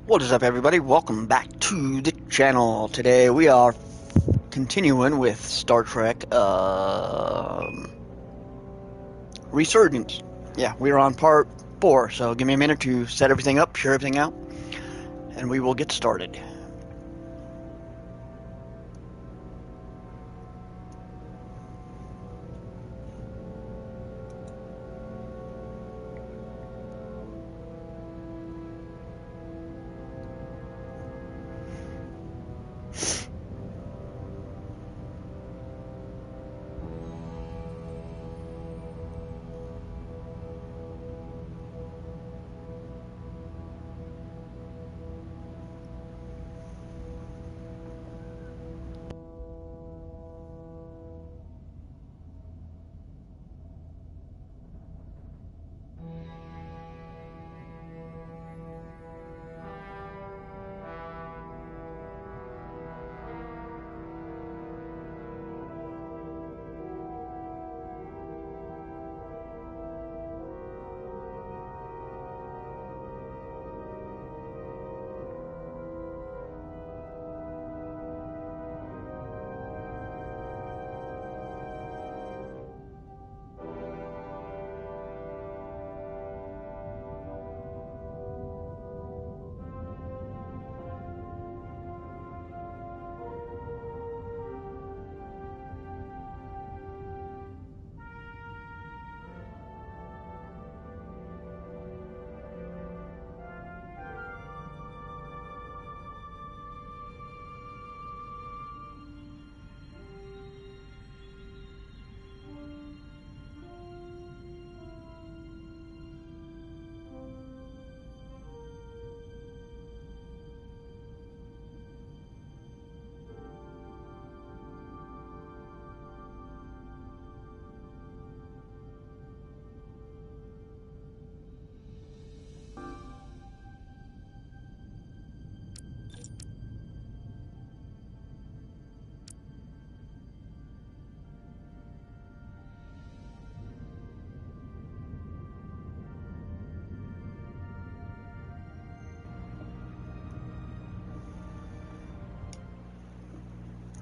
What is up, everybody? Welcome back to the channel. Today we are continuing with Star Trek Resurgence. Yeah, we are on part 4, so give me a minute to set everything up, share everything out, and we will get started.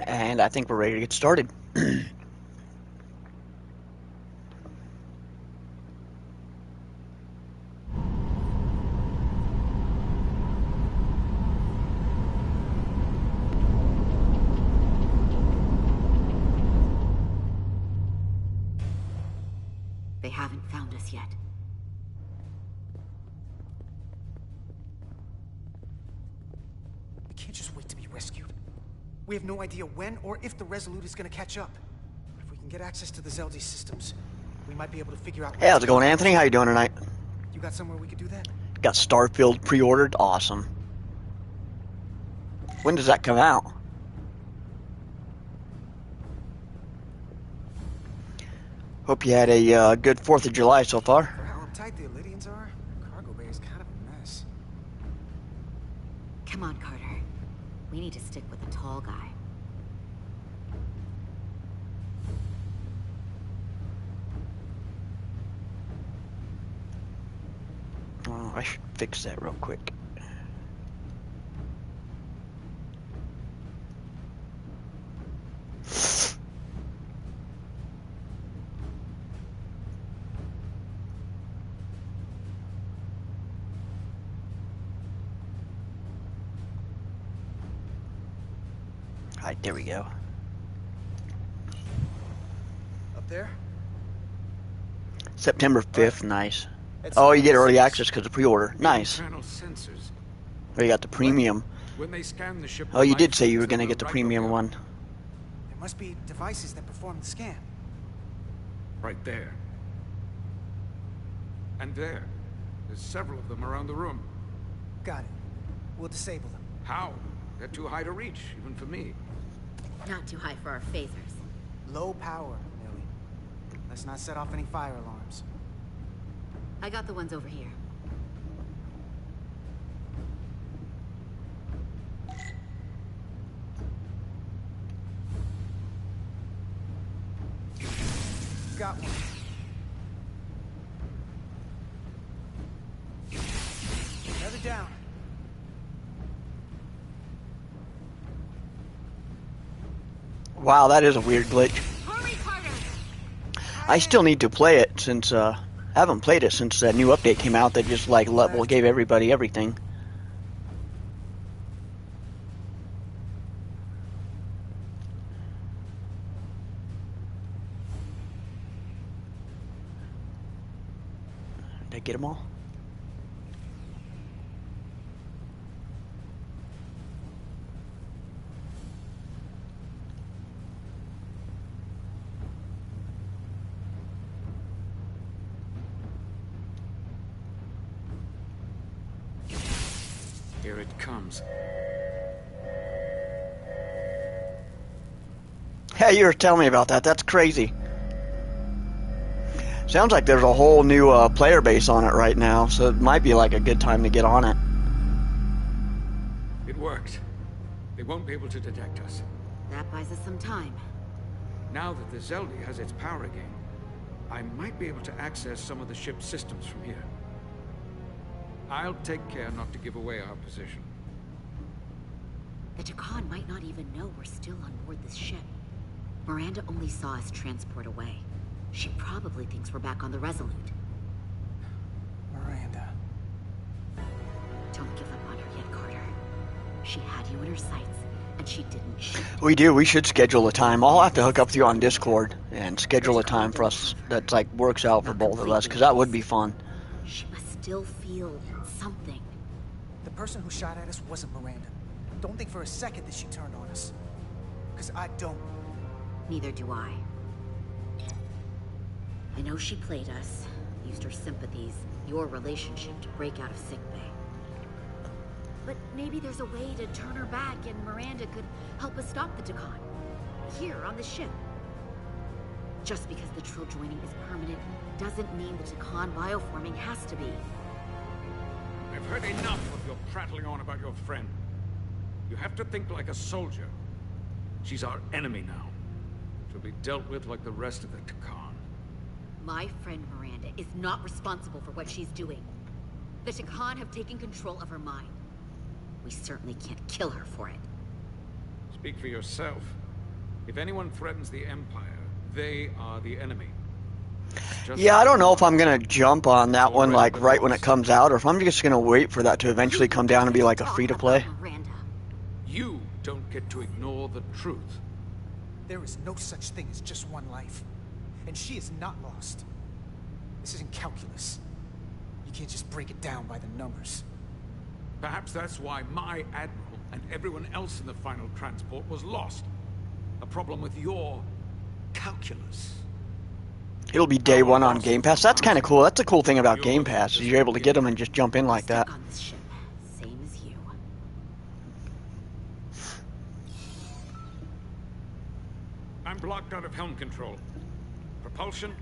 And I think we're ready to get started. They haven't found us yet. We can't just wait to be rescued. We have no idea when or if the Resolute is going to catch up. If we can get access to the Zeldi systems, we might be able to figure out... Hey, how's it going, Anthony? How you doing tonight? You got somewhere we could do that? Got Starfield pre-ordered. Awesome. When does that come out? Hope you had a good 4th of July so far. For how uptight the Illydians are, cargo bay is kind of a mess. Come on, Carter. We need to stick with the tall guy. Oh, I should fix that real quick. Alright, there we go. Up there? September 5th, nice. It's Oh, you get early access because of pre-order. Nice. Internal sensors. Oh, you got the premium. When they scan the ship, Oh, you did light say you were films going to on get the right premium over one. There must be devices that perform the scan. Right there. And there. There's several of them around the room. Got it. We'll disable them. How? They're too high to reach, even for me. Not too high for our phasers. Low power, Millie. Let's not set off any fire alarms. I got the ones over here. Got one. Another down. Wow, that is a weird glitch. Hurry, Carter! I still need to play it since I haven't played it since that new update came out that just like gave everybody everything. Did I get them all? Here it comes. Hey, you were telling me about that. That's crazy. Sounds like there's a whole new player base on it right now, so it might be like a good time to get on it. It worked. They won't be able to detect us. That buys us some time. Now that the Zeldi has its power again, I might be able to access some of the ship's systems from here. I'll take care not to give away our position. The Takan might not even know we're still on board this ship. Miranda only saw us transport away. She probably thinks we're back on the Resolute. Miranda. Don't give up on her yet, Carter. She had you in her sights, and she didn't shoot. We do. We should schedule a time. I'll have to hook up with you on Discord and schedule a time for us that like works out for both of us, because that would be fun. She must still feel something. The person who shot at us wasn't Miranda. Don't think for a second that she turned on us. Because I don't. Neither do I. I know she played us, used her sympathies, your relationship to break out of sickbay. But maybe there's a way to turn her back and Miranda could help us stop the Takan. Here, on the ship. Just because the Trill joining is permanent doesn't mean the Takan bioforming has to be. I've heard enough of your prattling on about your friend. You have to think like a soldier. She's our enemy now. She'll be dealt with like the rest of the Takan. My friend Miranda is not responsible for what she's doing. The Takan have taken control of her mind. We certainly can't kill her for it. Speak for yourself. If anyone threatens the Empire, they are the enemy. Yeah, I don't know if I'm gonna jump on that one like right when it comes out, or if I'm just gonna wait for that to eventually come down and be like a free-to-play. Miranda. You don't get to ignore the truth. There is no such thing as just one life. And she is not lost. This isn't calculus. You can't just break it down by the numbers. Perhaps that's why my admiral and everyone else in the final transport was lost. A problem with your calculus. It'll be day one on Game Pass. That's kind of cool. That's a cool thing about Game Pass, is you're able to get them and just jump in like that. Stuck on this ship, same as you. I'm blocked out of helm control. Propulsion?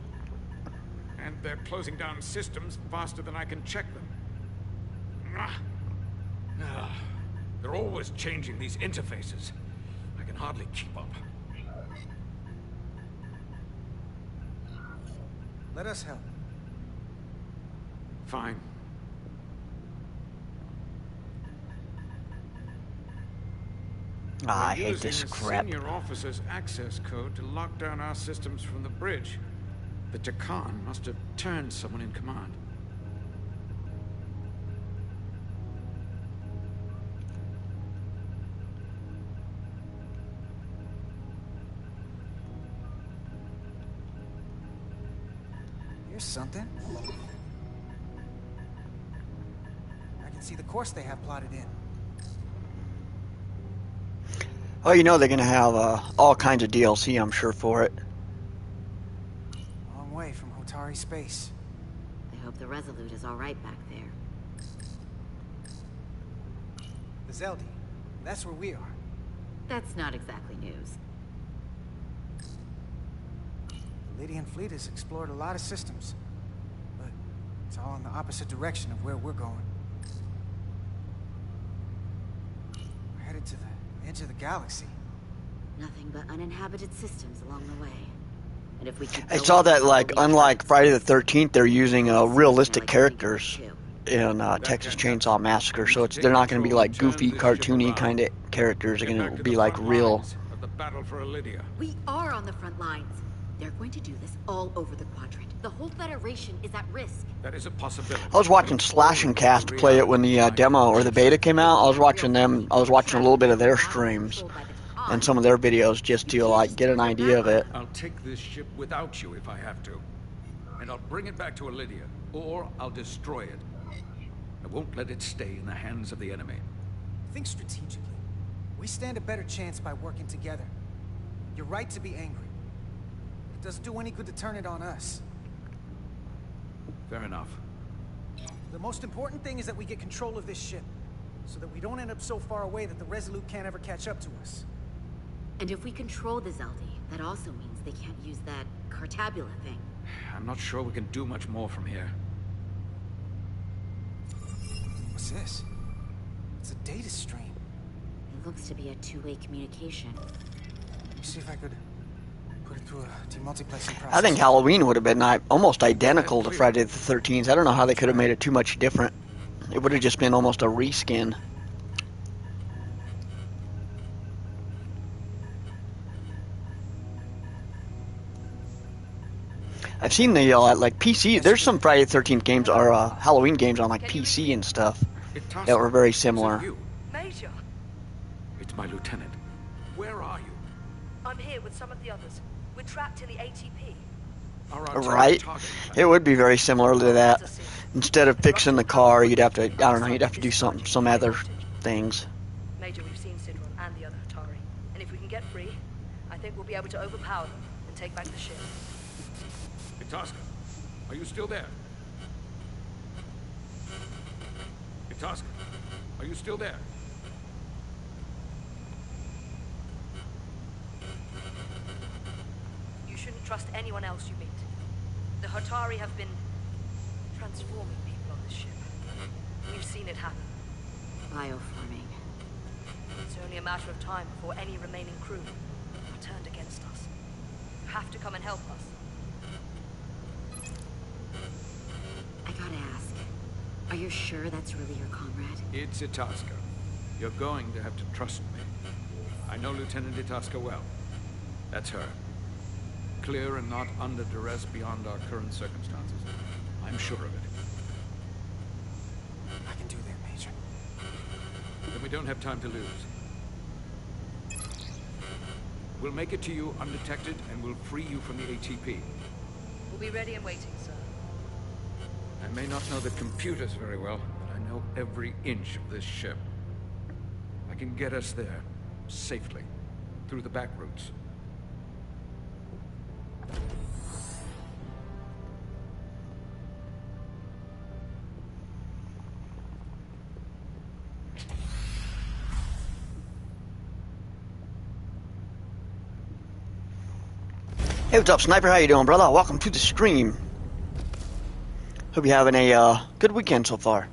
And they're closing down systems faster than I can check them. They're always changing these interfaces. I can hardly keep up. Let us help. Fine. Ah, I We're hate this using a crap. senior officer's access code to lock down our systems from the bridge. The Takan must have turned someone in command. Here's something. I can see the course they have plotted in. Oh, you know they're gonna have all kinds of DLC, I'm sure, for it. Long way from Hotari space. I hope the Resolute is all right back there. The Zeldi. That's where we are. That's not exactly news. The Lydian fleet has explored a lot of systems. But it's all in the opposite direction of where we're going. We're headed to the edge of the galaxy. Nothing but uninhabited systems along the way. And if we keep I going, saw that, like, we'll be unlike trapped. Friday the 13th, they're using realistic Like characters 2022. in Texas Chainsaw Massacre, so they're not going to be like goofy, cartoony kind of characters. They're going to be like real battle for Lydia. We are on the front lines. They're going to do this all over the quadrant. The whole Federation is at risk. That is a possibility. I was watching Slash and Cast play it when the demo or the beta came out. I was watching them. I was watching a little bit of their streams and some of their videos just to like get an idea of it. I'll take this ship without you if I have to. And I'll bring it back to Lydia, or I'll destroy it. I won't let it stay in the hands of the enemy. Think strategically. We stand a better chance by working together. You're right to be angry. It doesn't do any good to turn it on us. Fair enough. The most important thing is that we get control of this ship, so that we don't end up so far away that the Resolute can't ever catch up to us. And if we control the Zeldi, that also means they can't use that Cartabula thing. I'm not sure we can do much more from here. What's this? It's a data stream. It looks to be a two-way communication. Let me see if I could put it through a demultiplexing process. I think Halloween would have been almost identical to Friday the 13th. I don't know how they could have made it too much different. It would have just been almost a reskin. I've seen the like PC. There's some Friday the 13th games or Halloween games on like PC and stuff that were very similar. Major, It's my lieutenant. Where are you? I'm here with some of the others. We're trapped in the ATP. Right? It would be very similar to that. Instead of fixing the car, you'd have to, I don't know, you'd have to do some other things. Major, we've seen Sidron and the other Hatari. And if we can get free, I think we'll be able to overpower them and take back the ship. Itasca, are you still there? Itasca, are you still there? You shouldn't trust anyone else you meet. The Hatari have been transforming people on this ship. We've seen it happen. Bioforming. It's only a matter of time before any remaining crew are turned against us. You have to come and help us. I gotta ask, are you sure that's really your comrade? It's Itasca. You're going to have to trust me. I know Lieutenant Itasca well. That's her. Clear and not under duress beyond our current circumstances. I'm sure of it. I can do that, Major. Then we don't have time to lose. We'll make it to you undetected, and we'll free you from the ATP. We'll be ready and waiting, sir. I may not know the computers very well, but I know every inch of this ship. I can get us there, safely, through the back routes. Hey, what's up, Sniper? How you doing, brother? Welcome to the stream. Hope you're having a good weekend so far.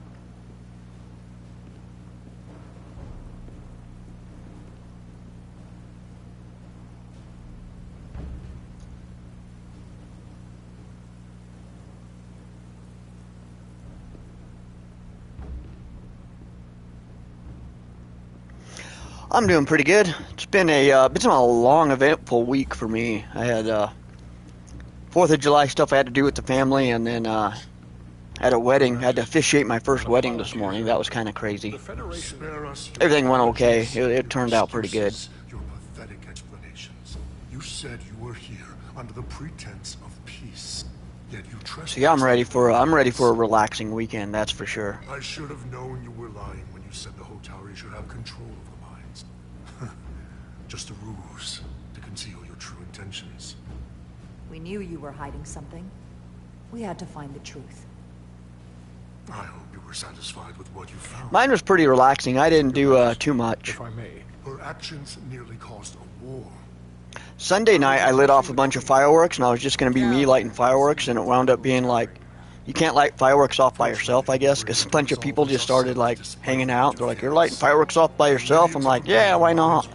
I'm doing pretty good. It's been a long, eventful week for me. I had 4th of July stuff I had to do with the family, and then had a wedding. I had to officiate my first wedding this morning. That was kind of crazy. Everything went okay. It turned out pretty good. Your pathetic explanations. You said you were here under the pretense of peace, yet you trespassed. So yeah, I'm ready for a relaxing weekend. That's for sure. I should have known you were lying when you said the Hotari should have control of the mines. Just a ruse to conceal your true intentions. We knew you were hiding something. We had to find the truth. I hope you were satisfied with what you found. Mine was pretty relaxing. I didn't do too much. If I may. Her actions nearly caused a war. Sunday night, I lit off a bunch of fireworks, and I was just going to be me lighting fireworks, and it wound up being like, you can't light fireworks off by yourself, I guess, because a bunch of people just started like hanging out. They're like, you're lighting fireworks off by yourself? I'm like, yeah, why not?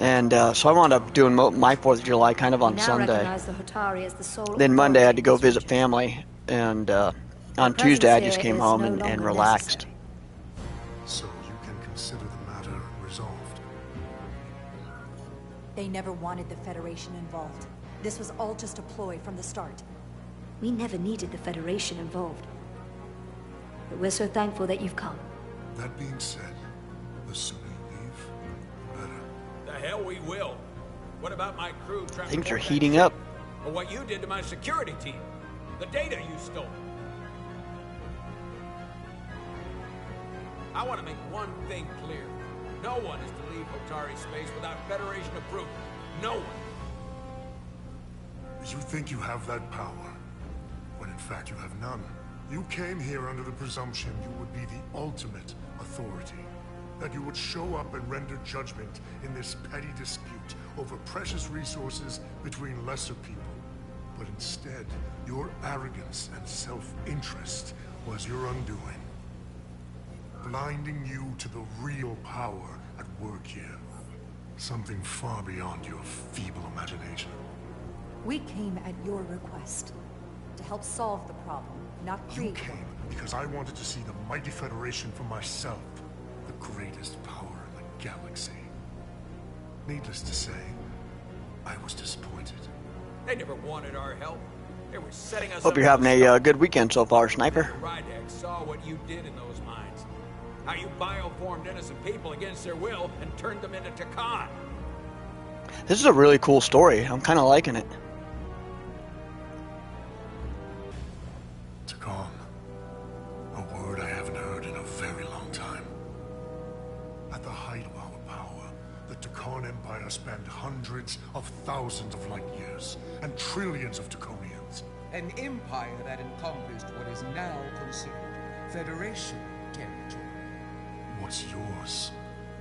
And so I wound up doing my 4th of July kind of on Sunday. Then Monday I had to go visit family, and on Tuesday I just came home and relaxed. So you can consider the matter resolved. They never wanted the Federation involved. This was all just a ploy from the start. We never needed the Federation involved. But we're so thankful that you've come. That being said, the sooner you leave, the better. The hell we will. What about my crew trapped Things are aboard that heating ship? up. Or what you did to my security team? The data you stole? I want to make one thing clear. No one is to leave Hotari space without Federation approval. No one. You think you have that power, when in fact you have none. You came here under the presumption you would be the ultimate authority. That you would show up and render judgment in this petty dispute over precious resources between lesser people. But instead, your arrogance and self-interest was your undoing. Blinding you to the real power at work here. Something far beyond your feeble imagination. We came at your request. To help solve the problem, not You create came one. because I wanted to see the mighty Federation for myself. The greatest power in the galaxy. Needless to say, I was disappointed. They never wanted our help. They were setting us Hope up you're having a good weekend so far, Sniper. Rydex saw what you did in those mines. How you bioformed innocent people against their will and turned them into Takan. This is a really cool story. I'm kind of liking it. Takan. A word I haven't heard in a very long time. At the height of our power, the Takan Empire spanned hundreds of thousands of light years and trillions of Taconians. An empire that encompassed what is now considered Federation territory. What's yours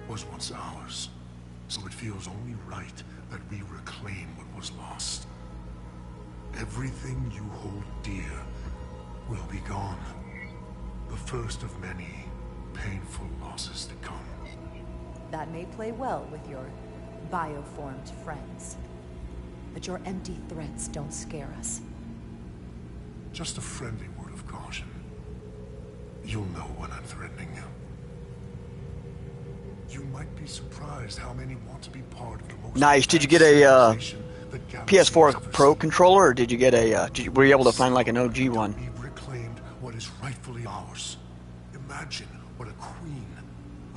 was once ours, so it feels only right that we reclaim what was lost. Everything you hold dear will be gone. The first of many painful losses to come. That may play well with your bioformed friends. But your empty threats don't scare us. Just a friendly word of caution. You'll know when I'm threatening you. You might be surprised how many want to be part of the most... Nice. Did you get a PS4 Pro controller, or did you get a? Were you able to find like an OG one? We reclaimed what is rightfully ours. Imagine what a queen,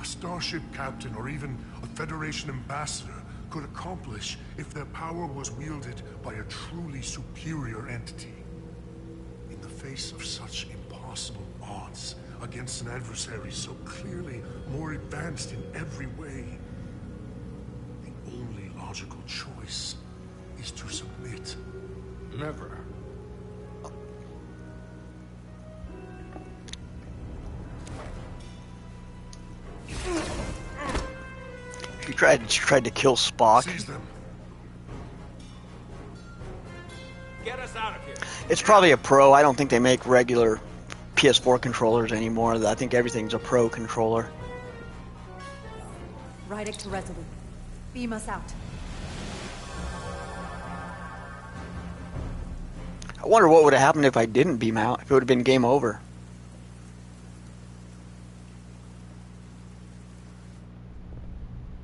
a starship captain, or even a Federation ambassador could accomplish if their power was wielded by a truly superior entity. In the face of such impossible odds against an adversary so clearly more advanced in every way, the only logical choice is to submit. Never. She tried to kill Spock. Seize them. Get us out of here. It's probably a Pro. I don't think they make regular PS4 controllers anymore. I think everything's a Pro controller. Rydic to Resolute. Beam us out. I wonder what would have happened if I didn't beam out. If it would have been game over.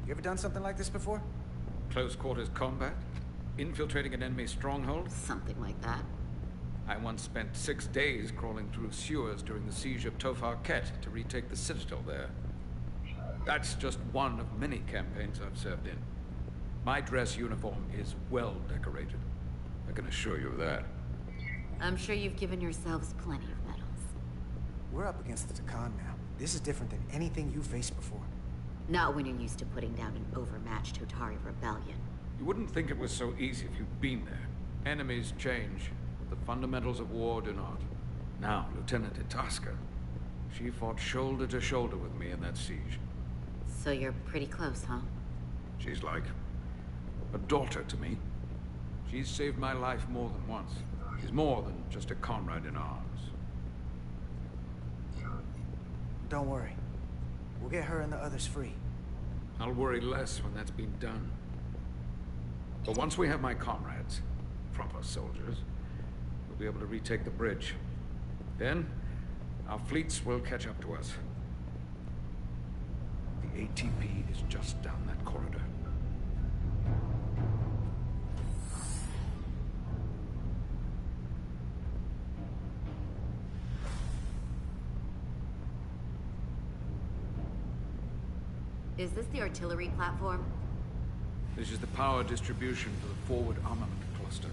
You ever done something like this before? Close quarters combat? Infiltrating an enemy stronghold? Something like that. I once spent 6 days crawling through sewers during the siege of Tofar Ket to retake the citadel there. That's just one of many campaigns I've served in. My dress uniform is well decorated. I can assure you of that. I'm sure you've given yourselves plenty of medals. We're up against the Takan now. This is different than anything you faced before. Not when you're used to putting down an overmatched Hotari rebellion. You wouldn't think it was so easy if you'd been there. Enemies change, but the fundamentals of war do not. Now, Lieutenant Itasca, she fought shoulder to shoulder with me in that siege. So you're pretty close, huh? She's like a daughter to me. She's saved my life more than once. She's more than just a comrade in arms. Don't worry. We'll get her and the others free. I'll worry less when that's been done. But once we have my comrades, proper soldiers, we'll be able to retake the bridge. Then, our fleets will catch up to us. The ATP is just down that corridor. Is this the artillery platform? This is the power distribution for the forward armament cluster.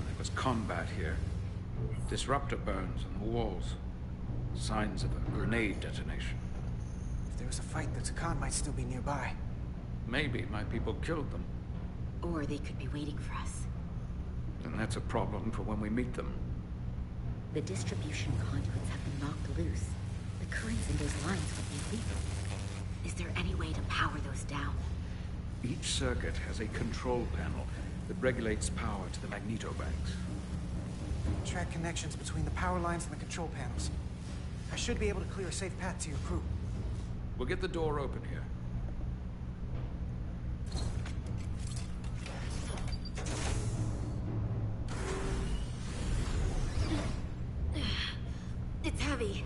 There was combat here. Disruptor burns on the walls. Signs of a grenade detonation. If there was a fight, the Takan might still be nearby. Maybe my people killed them. Or they could be waiting for us. And that's a problem for when we meet them. The distribution conduits have been knocked loose. The currents in those lines would be lethal. Is there any way to power those down? Each circuit has a control panel that regulates power to the magnetobanks. Track connections between the power lines and the control panels. I should be able to clear a safe path to your crew. We'll get the door open here. It's heavy.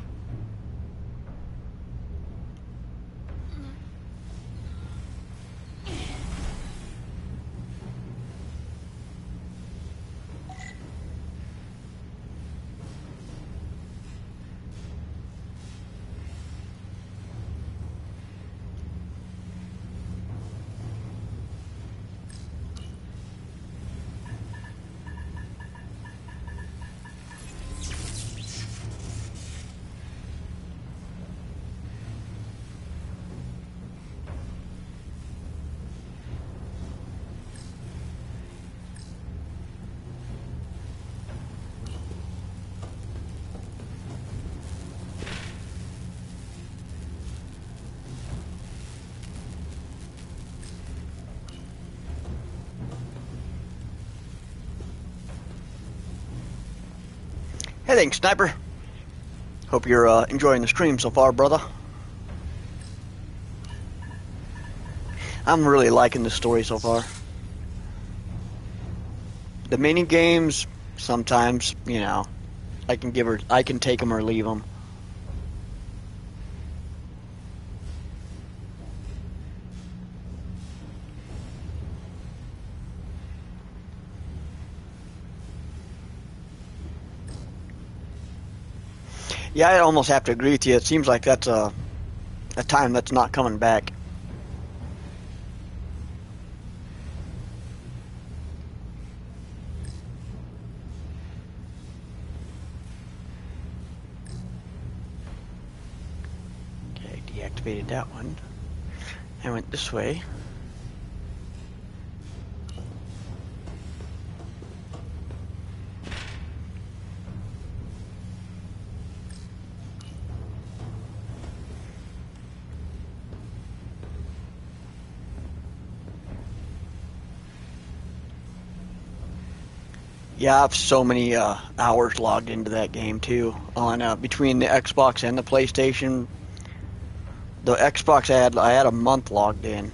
Hey, thanks, Sniper. Hope you're enjoying the stream so far, brother. I'm really liking the story so far. The mini games, sometimes, you know, I can take them or leave them. Yeah, I almost have to agree with you. It seems like that's a time that's not coming back. Okay, deactivated that one. I went this way. Yeah, I have so many hours logged into that game too. On between the Xbox and the PlayStation, the Xbox I had a month logged in,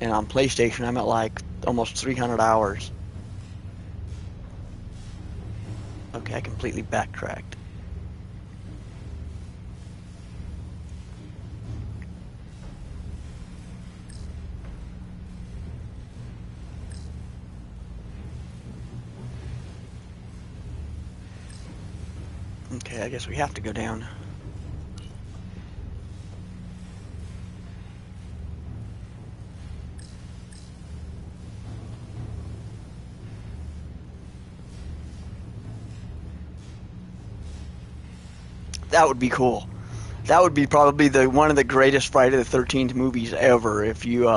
and on PlayStation I'm at like almost 300 hours. Okay, I completely backtracked. Okay, I guess we have to go down. That would be cool. That would be probably one of the greatest Friday the 13th movies ever if you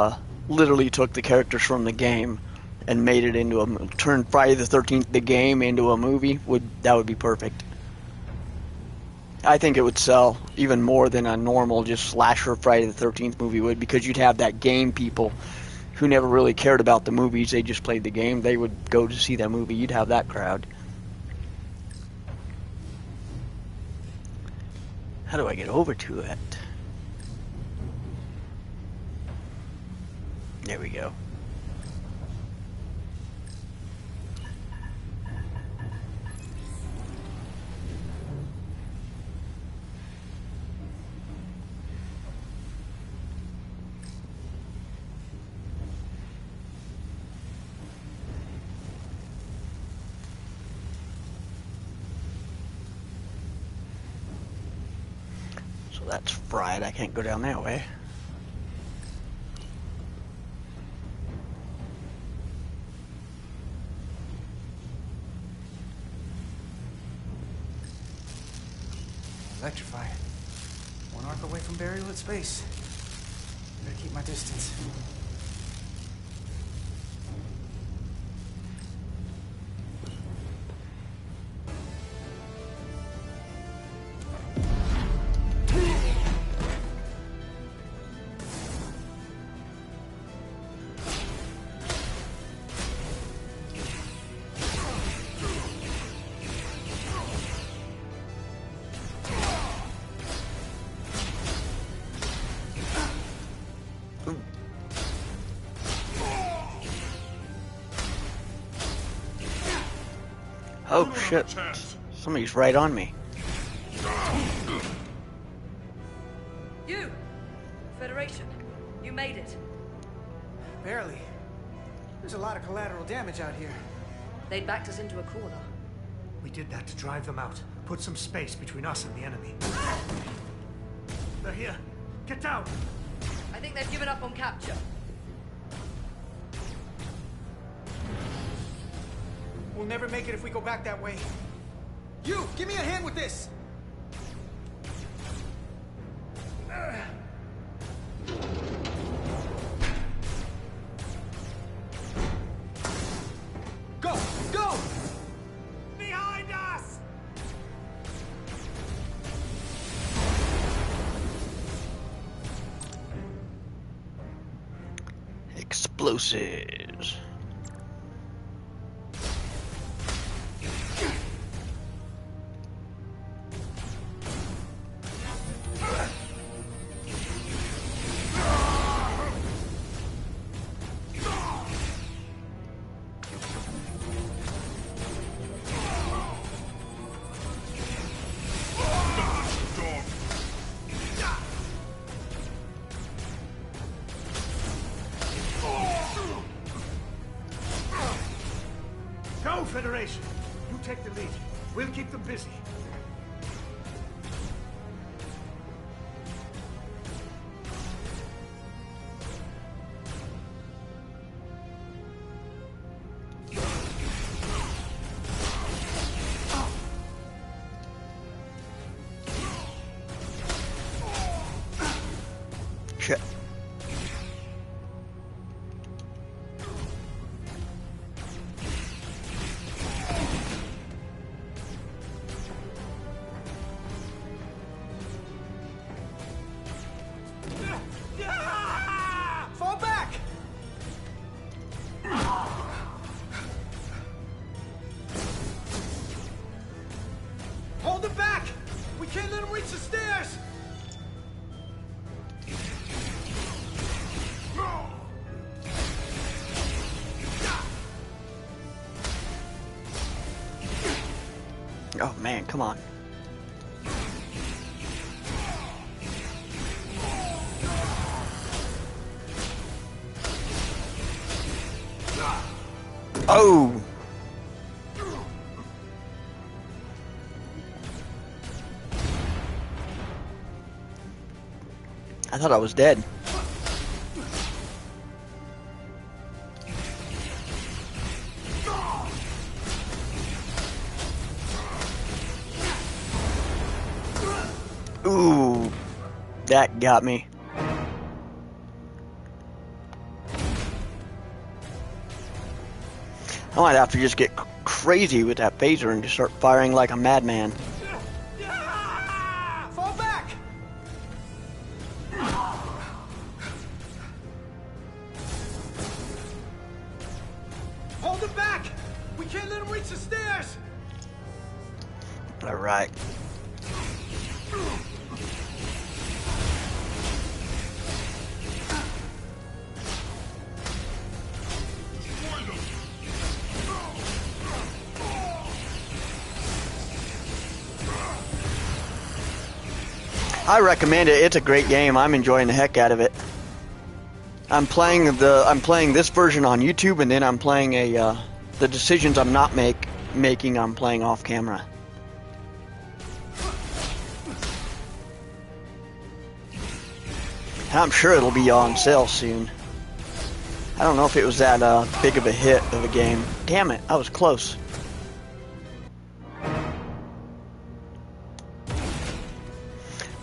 literally took the characters from the game and made it into turned Friday the 13th the game into a movie. That would be perfect. I think it would sell even more than a normal just slasher Friday the 13th movie would, because you'd have that game people who never really cared about the movies, they just played the game. They would go to see that movie. You'd have that crowd. How do I get over to it? There we go. that's fried. I can't go down that way. Electrify. One arc away from burial at space. Better keep my distance. Oh shit. Somebody's right on me. You! Federation, you made it. Barely. There's a lot of collateral damage out here. They'd backed us into a corner. We did that to drive them out. Put some space between us and the enemy. They're here. Get down! I think they've given up on capture. We'll never make it if we go back that way. You! Give me a hand with this! Go! Go! Behind us! Explosives. Go, Federation! You take the lead. We'll keep them busy. Shit. Fall back! Hold them back! We can't let them reach the stairs! Oh man, come on. Oh! I thought I was dead. Ooh, that got me. I might have to just get crazy with that phaser and just start firing like a madman. Fall back! Hold them back! We can't let them reach the stairs! All right. I recommend it. It's a great game. I'm enjoying the heck out of it. I'm playing this version on YouTube, and then I'm playing the decisions I'm not making. I'm playing off camera. And I'm sure it'll be on sale soon. I don't know if it was that big of a hit of a game. Damn it, I was close.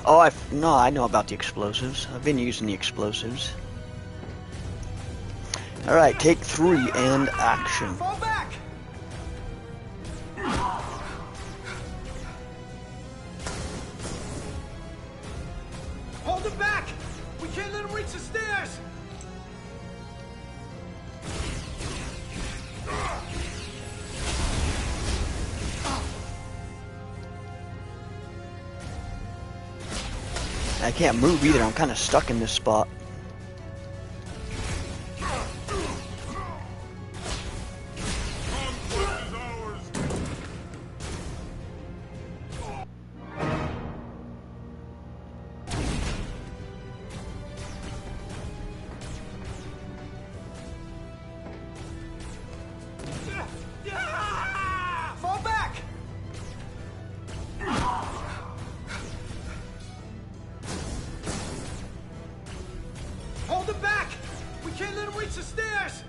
Oh, I know about the explosives. I've been using the explosives. Alright, take 3 and action. Fall back! Hold him back! We can't let him reach the stairs! I can't move either. I'm kind of stuck in this spot. Fall back! Hold him back! We can't let him reach the stairs!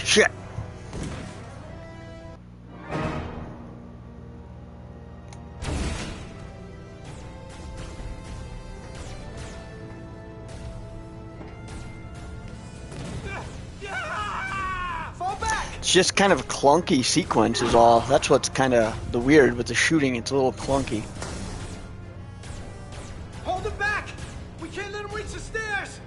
Shit. Fall back! It's just kind of a clunky sequence is all. That's what's kind of the weird with the shooting. It's a little clunky. Hold him back! We can't let him reach the stairs!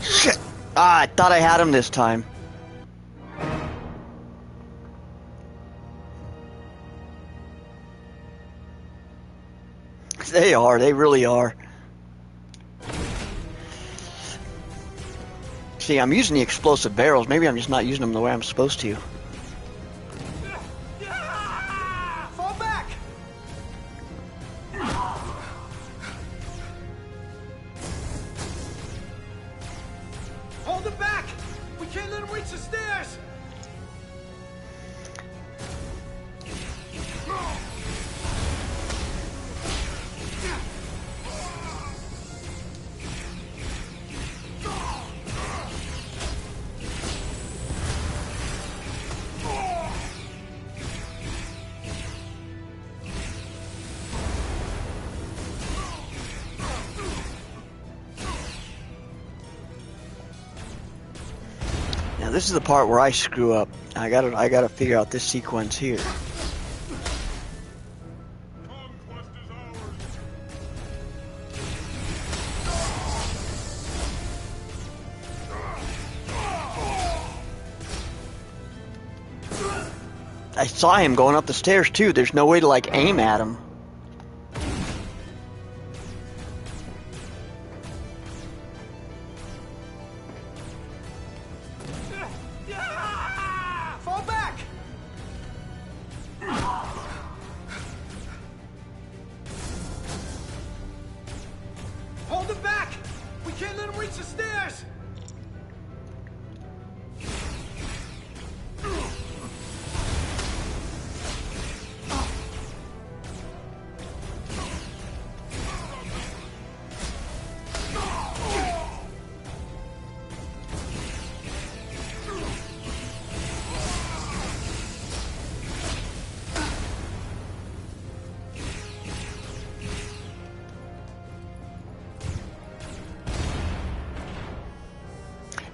Shit. Ah, I thought I had him this time. They are. They really are. See, I'm using the explosive barrels. Maybe I'm just not using them the way I'm supposed to. Fall back! Hold him back! We can't let him reach the stairs! Now this is the part where I screw up. I gotta figure out this sequence here. I saw him going up the stairs too. There's no way to like aim at him. Fall back!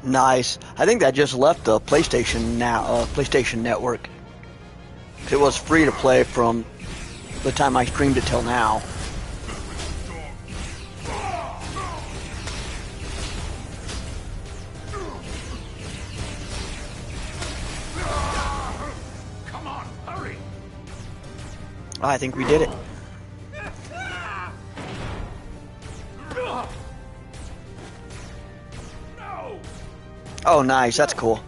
Nice. I think that just left the PlayStation now, PlayStation Network. It was free to play from the time I streamed it till now. Come on, hurry! I think we did it. Oh, nice. That's cool.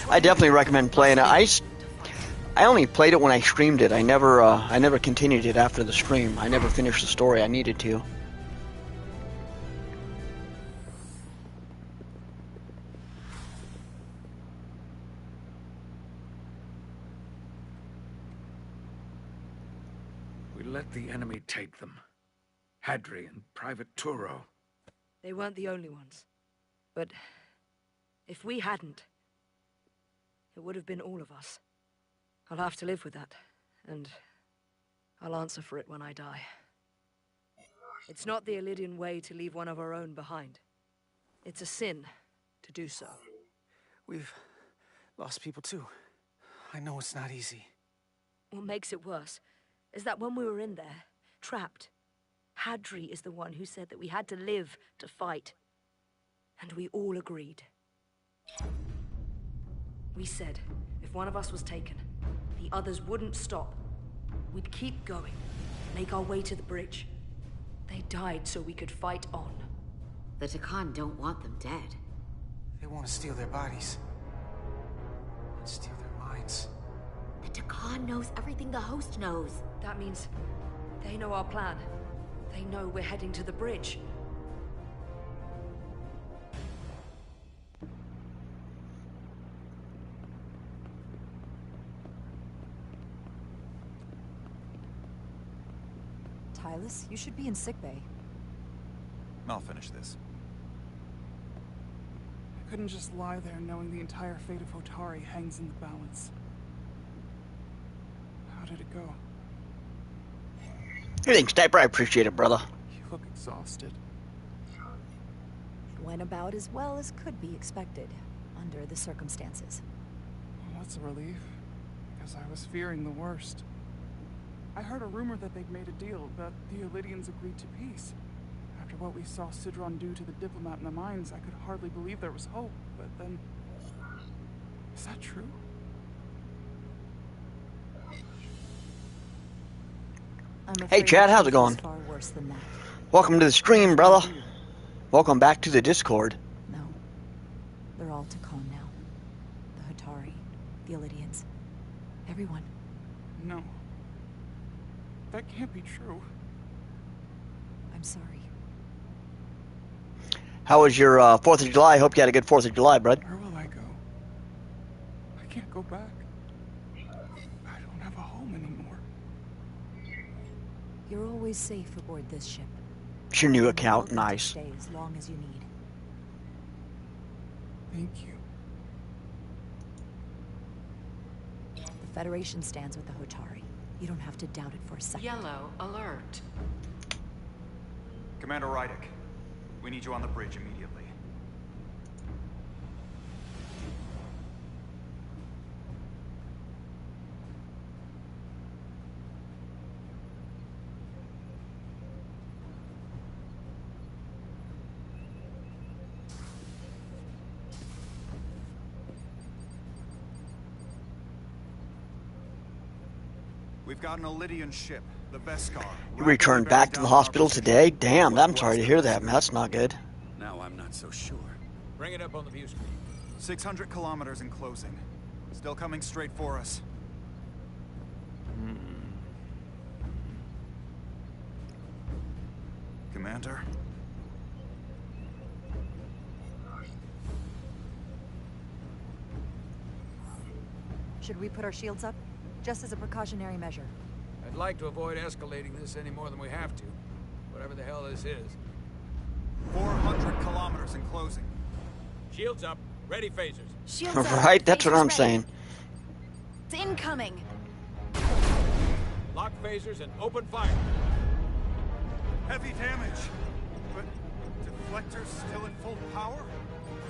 I definitely recommend playing it. I only played it when I streamed it. I never continued it after the stream. I never finished the story. I needed to. We let the enemy take them. Hadri and Private Turo. They weren't the only ones. But if we hadn't, it would have been all of us. I'll have to live with that, and I'll answer for it when I die. It's not the Illidian way to leave one of our own behind. It's a sin to do so. We've lost people too. I know it's not easy. What makes it worse is that when we were in there, trapped, Hadri is the one who said that we had to live to fight. And we all agreed. We said, if one of us was taken, the others wouldn't stop. We'd keep going, make our way to the bridge. They died so we could fight on. The Takan don't want them dead. They want to steal their bodies. And steal their minds. The Takan knows everything the host knows. That means they know our plan. They know we're heading to the bridge. Tyler, you should be in sickbay. I'll finish this. I couldn't just lie there knowing the entire fate of Hotari hangs in the balance. How did it go? Thanks, Sniper. I appreciate it, brother. You look exhausted. It went about as well as could be expected, under the circumstances. Well, that's a relief, because I was fearing the worst. I heard a rumor that they'd made a deal, that the Illidians agreed to peace. After what we saw Sidron do to the diplomat in the mines, I could hardly believe there was hope, but then... Is that true? Hey Chad, how's it going? Far worse than that. Welcome to the stream, brother. Welcome back to the Discord. No. They're all Takan now. The Hotari, the Illidians, everyone. No. That can't be true. I'm sorry. How was your 4th of July? Hope you had a good 4th of July, bud. Where will I go? I can't go back. I don't have a home anymore. You're always safe aboard this ship. It's your new You're account, welcome nice. to stay as long as you need. Thank you. The Federation stands with the Hotari. You don't have to doubt it for a second. Yellow alert. Commander Rydick, we need you on the bridge immediately. We've got an Illidian ship, the Beskar. You returned back to the hospital today? Damn, I'm sorry to hear that, man. That's not good. Now I'm not so sure. Bring it up on the view screen. 600 kilometers in closing. Still coming straight for us. Commander? Should we put our shields up? Just as a precautionary measure. I'd like to avoid escalating this any more than we have to. Whatever the hell this is. 400 kilometers in closing. Shields up. Ready phasers. Shields up. Right, that's what Phasers I'm ready. saying. It's incoming. Lock phasers and open fire. Heavy damage. But deflectors still at full power?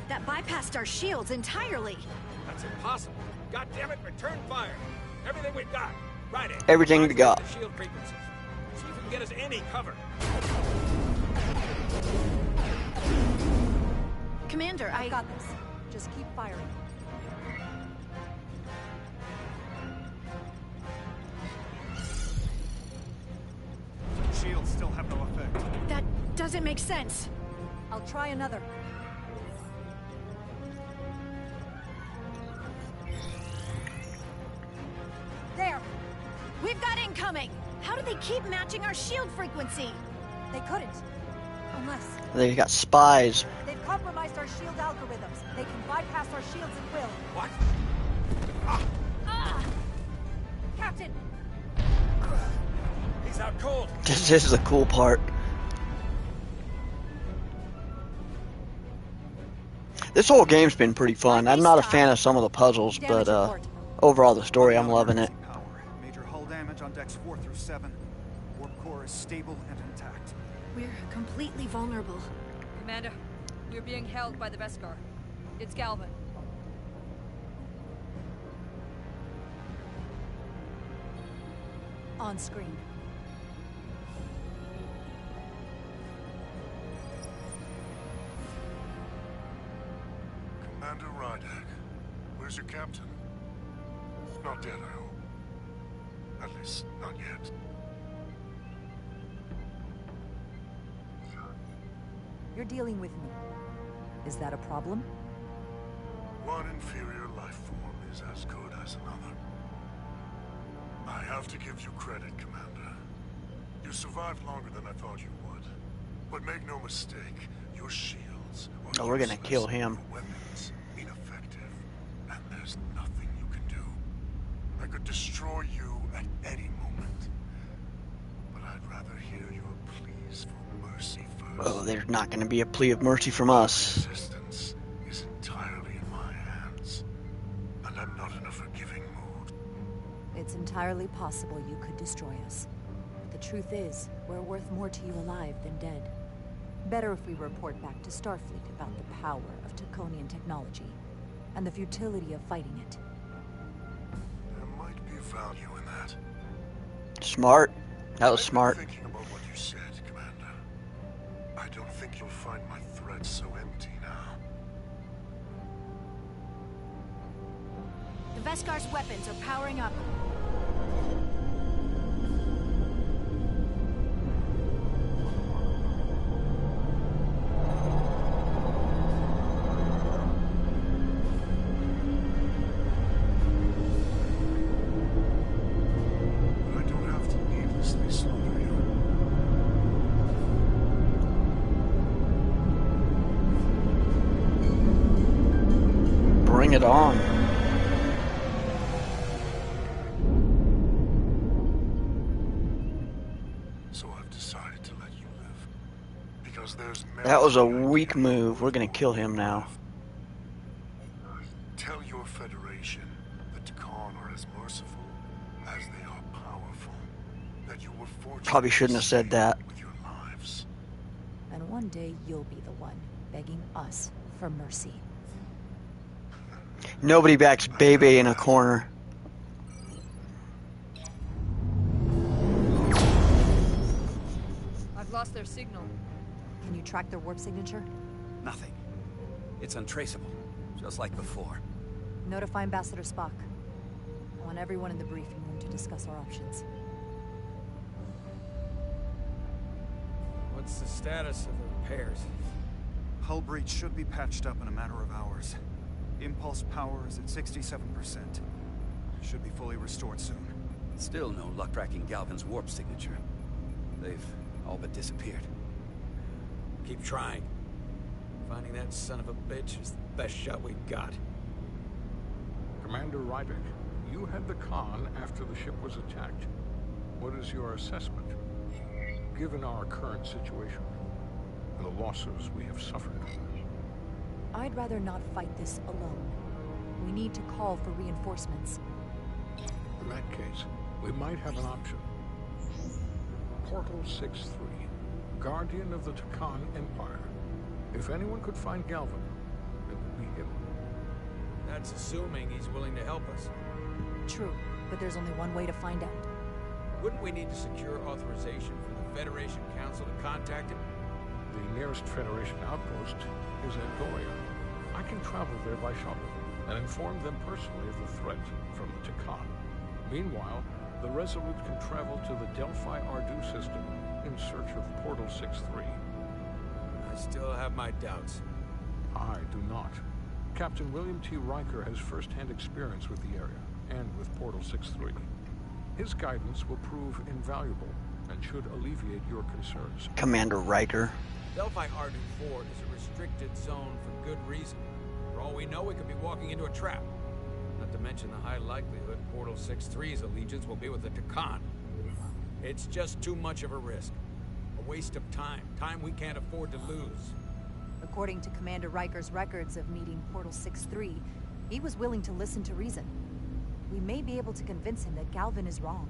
That bypassed our shields entirely. That's impossible. God damn it, return fire. Everything we've got. Right in. Everything we got. The shield frequencies. See if we can get us any cover. Commander, I got this. Just keep firing. Shields still have no effect. That doesn't make sense. I'll try another. There! We've got incoming! How do they keep matching our shield frequency? They couldn't. Unless They got spies. they've compromised our shield algorithms. They can bypass our shields at will. What? Ah! Captain! He's out cold. This is the cool part. This whole game's been pretty fun. I'm not a fan of some of the puzzles, but overall the story, I'm loving it. Power. Major hull damage on decks 4 through 7. Warp core is stable and intact. We're completely vulnerable. Commander, we're being held by the Beskar. It's Galvin. On screen. Commander Rydak, where's your captain? Not dead, I hope. At least, not yet. You're dealing with me. Is that a problem? One inferior life form is as good as another. I have to give you credit, Commander. You survived longer than I thought you would. But make no mistake, your shields are Oh, we're gonna useless kill him. and your weapons ineffective, and there's nothing you can do. I could destroy you at any moment, but I'd rather hear your pleas for mercy first. Oh, there's not going to be a plea of mercy from us. Resistance is entirely in my hands, and I'm not in a forgiving mood. It's entirely possible you could destroy us. But the truth is, we're worth more to you alive than dead. Better if we report back to Starfleet about the power of Taconian technology, and the futility of fighting it. There might be value in that. Smart. That was I've been smart. thinking about what you said, Commander. I don't think you'll find my threat so empty now. The Veskar's weapons are powering up. But I don't have to needlessly slaughter you. Bring it on. So I've decided to let you live. Because there's That was a merit in the weak idea move. of We're gonna your kill him now. Tell your Federation that Takan are as merciful as they are powerful. That you were fortunate Probably shouldn't have said that. with your lives. And one day you'll be the one begging us for mercy. Nobody backs Bebe in a corner. I've lost their signal. Can you track their warp signature? Nothing. It's untraceable, just like before. Notify Ambassador Spock. I want everyone in the briefing room to discuss our options. What's the status of the repairs? Hull breach should be patched up in a matter of hours. Impulse power is at 67%. Should be fully restored soon. Still no luck tracking Galvin's warp signature. They've all but disappeared. Keep trying. Finding that son of a bitch is the best shot we've got. Commander Rydak, you had the con after the ship was attacked. What is your assessment? Given our current situation and the losses we have suffered. I'd rather not fight this alone. We need to call for reinforcements. In that case, we might have an option. Portal 6-3, Guardian of the Takan Empire. If anyone could find Galvin, it would be That's assuming he's willing to help us. True, but there's only one way to find out. Wouldn't we need to secure authorization from the Federation Council to contact him? The nearest Federation outpost is at Goria. I can travel there by shuttle and inform them personally of the threat from the Tikan. Meanwhile, the Resolute can travel to the Delphi Ardu system in search of Portal 6-3. I still have my doubts. I do not. Captain William T. Riker has first-hand experience with the area and with Portal 6-3. His guidance will prove invaluable and should alleviate your concerns. Commander Riker. Delphi Ardu 4 is a restricted zone for good reason. For all we know, we could be walking into a trap. Not to mention the high likelihood Portal 6-3's allegiance will be with the Tikan. It's just too much of a risk. A waste of time. Time we can't afford to lose. According to Commander Riker's records of meeting Portal 6-3, he was willing to listen to reason. We may be able to convince him that Galvin is wrong.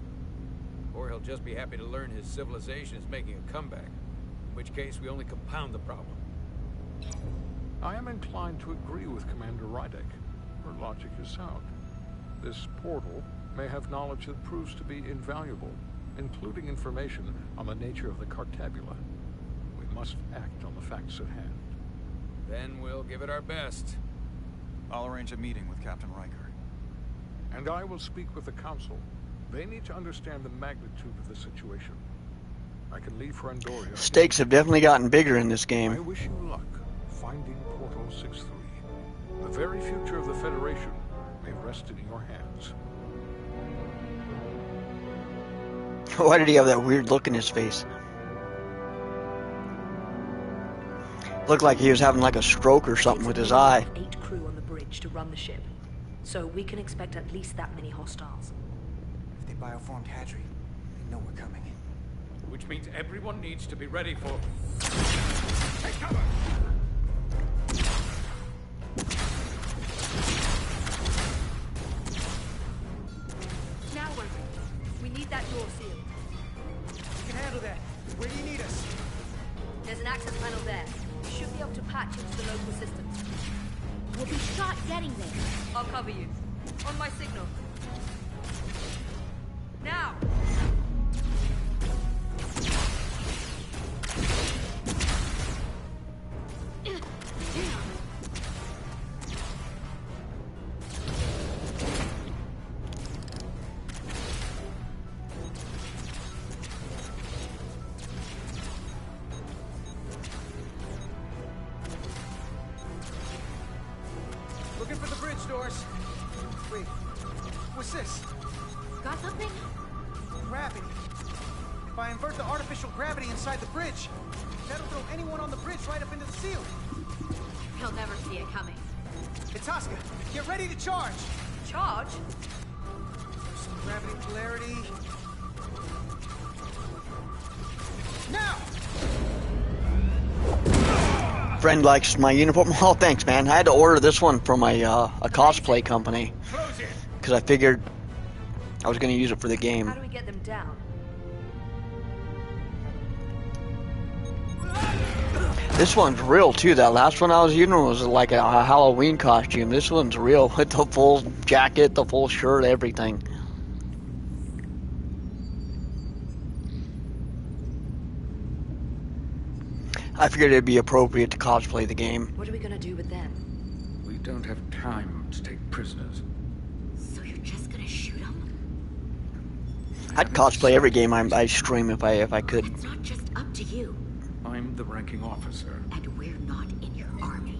Or he'll just be happy to learn his civilization is making a comeback. In which case, we only compound the problem. I am inclined to agree with Commander Rydek. Her logic is sound. This portal may have knowledge that proves to be invaluable, including information on the nature of the Cartabula. We must act on the facts at hand. Then we'll give it our best. I'll arrange a meeting with Captain Riker. And I will speak with the Council. They need to understand the magnitude of the situation. I can leave for Andoria. Stakes have definitely gotten bigger in this game. I wish you luck finding Portal 6-3. The very future of the Federation may rest in your hands. Why did he have that weird look in his face? Looked like he was having like a stroke or something with his eye. 8 crew on the bridge to run the ship, so we can expect at least that many hostiles. If they bioformed Hadri, they know we're coming. Which means everyone needs to be ready for... Take cover! Now we need that door sealed. We can handle that. Where do you need us? There's an access panel there. We should be able to patch into the local systems. We'll be shot getting there. I'll cover you. On my signal. Now! Looking for the bridge doors. Wait, what's this? Got something? Gravity. If I invert the artificial gravity inside the bridge, that'll throw anyone on the bridge right up into the ceiling. He'll never see it coming. Itasca, get ready to charge. Charge? Some gravity polarity. Now! Friend likes my uniform. Oh, thanks, man. I had to order this one from a cosplay company because I figured I was going to use it for the game. How do we get them down? This one's real too. That last one I was using was like a Halloween costume. This one's real with the full jacket, the full shirt, everything. I figured it'd be appropriate to cosplay the game. What are we gonna do with them? We don't have time to take prisoners. So you're just gonna shoot them? I'd cosplay every game I stream if I could. It's not just up to you. I'm the ranking officer. And we're not in your army.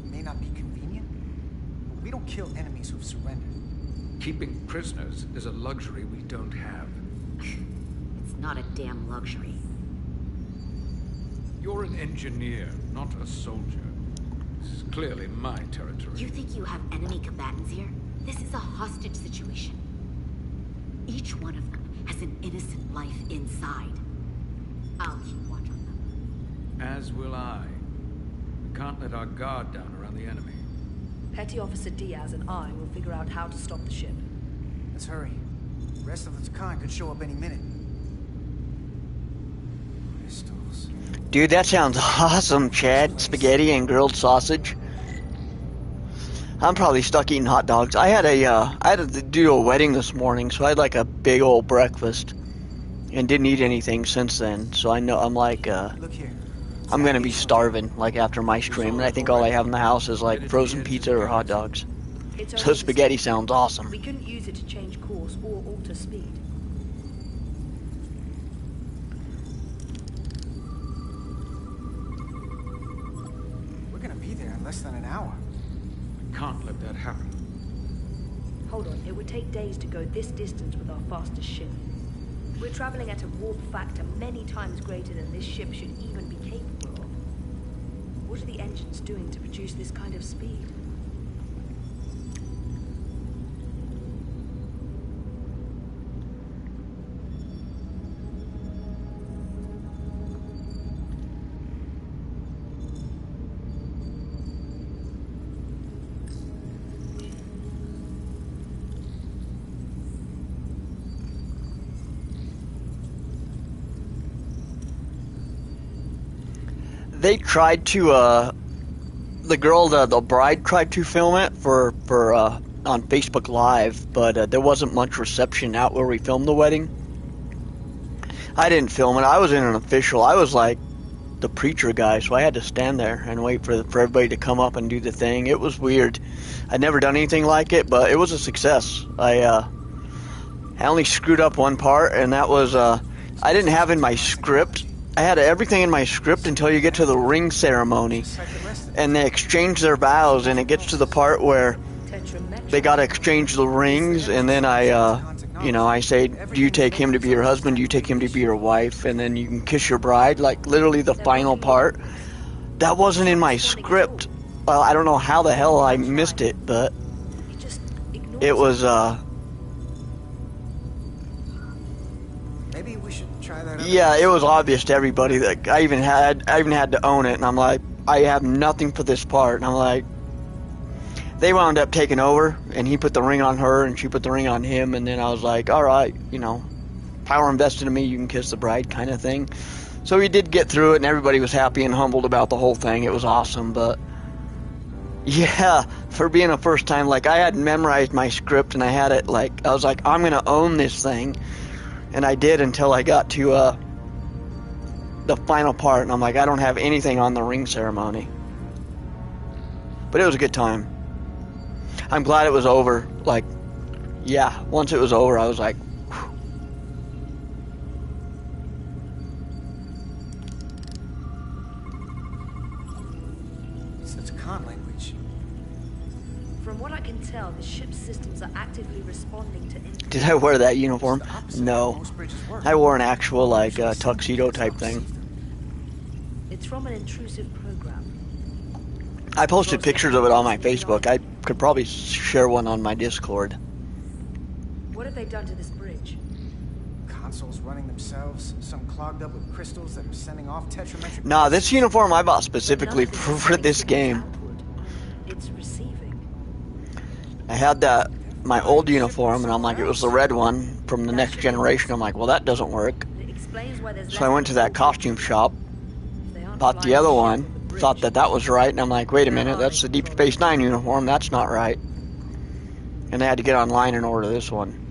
May not be convenient, but we don't kill enemies who've surrendered. Keeping prisoners is a luxury we don't have. It's not a damn luxury. You're an engineer, not a soldier. This is clearly my territory. You think you have enemy combatants here? This is a hostage situation. Each one of them has an innocent life inside. I'll keep watch on them. As will I. We can't let our guard down around the enemy. Petty Officer Diaz and I will figure out how to stop the ship. Let's hurry. The rest of the Tikan could show up any minute. Pistols. Dude, that sounds awesome, Chad. Spaghetti and grilled sausage. I'm probably stuck eating hot dogs. I had to do a wedding this morning, so I had like a big old breakfast and didn't eat anything since then. So I know I'm like, Look here. I'm gonna be starving like after my stream, and I think all I have in the house is like frozen pizza or hot dogs. It's So only spaghetti the sounds awesome. We couldn't use it to change course or alter speed. We're gonna be there in less than an hour. We can't let that happen. Hold on, it would take days to go this distance with our fastest ship. We're traveling at a warp factor many times greater than this ship should even be capable of. What are the engines doing to produce this kind of speed? They tried to, the girl, the bride tried to film it for on Facebook Live, but there wasn't much reception out where we filmed the wedding. I didn't film it. I was in an official. I was like the preacher guy, so I had to stand there and wait for everybody to come up and do the thing. It was weird. I'd never done anything like it, but it was a success. I only screwed up one part, and that was I didn't have in my script. I had everything in my script until you get to the ring ceremony, and they exchange their vows, and it gets to the part where they gotta exchange the rings, and then I say, do you take him to be your husband? Do you take him to be your wife? And then you can kiss your bride, like literally the final part. That wasn't in my script. Well, I don't know how the hell I missed it, but it was, Maybe we should try that. Yeah, it was obvious to everybody that I even had to own it, and I'm like, I have nothing for this part, and I'm like, they wound up taking over, and he put the ring on her, and she put the ring on him, and then I was like, all right, power invested in me, you can kiss the bride, kind of thing. So we did get through it, and everybody was happy and humbled about the whole thing. It was awesome, but yeah, for being a first time, like I had memorized my script, and I had it like I was like, I'm gonna own this thing. And I did until I got to the final part, and I'm like, I don't have anything on the ring ceremony. But it was a good time. I'm glad it was over. Like, yeah, once it was over, I was like, whew. It's the Takan language. From what I can tell, the ship's systems are actively responding to input. Did I wear that uniform? No. I wore an actual, like, tuxedo type thing. It's from an intrusive program. I posted pictures of it on my Facebook. I could probably share one on my Discord. What have they done to this bridge? Consoles running themselves, some clogged up with crystals that are sending off tetrametric. Nah, this uniform I bought specifically for this game. It's receiving. I had my old uniform, and I'm like, it was the red one from the next generation. I'm like, well, that doesn't work. So I went to that costume shop, bought the other one, thought that was right, and I'm like, wait a minute, that's the Deep Space Nine uniform, that's not right. And I had to get online and order this one.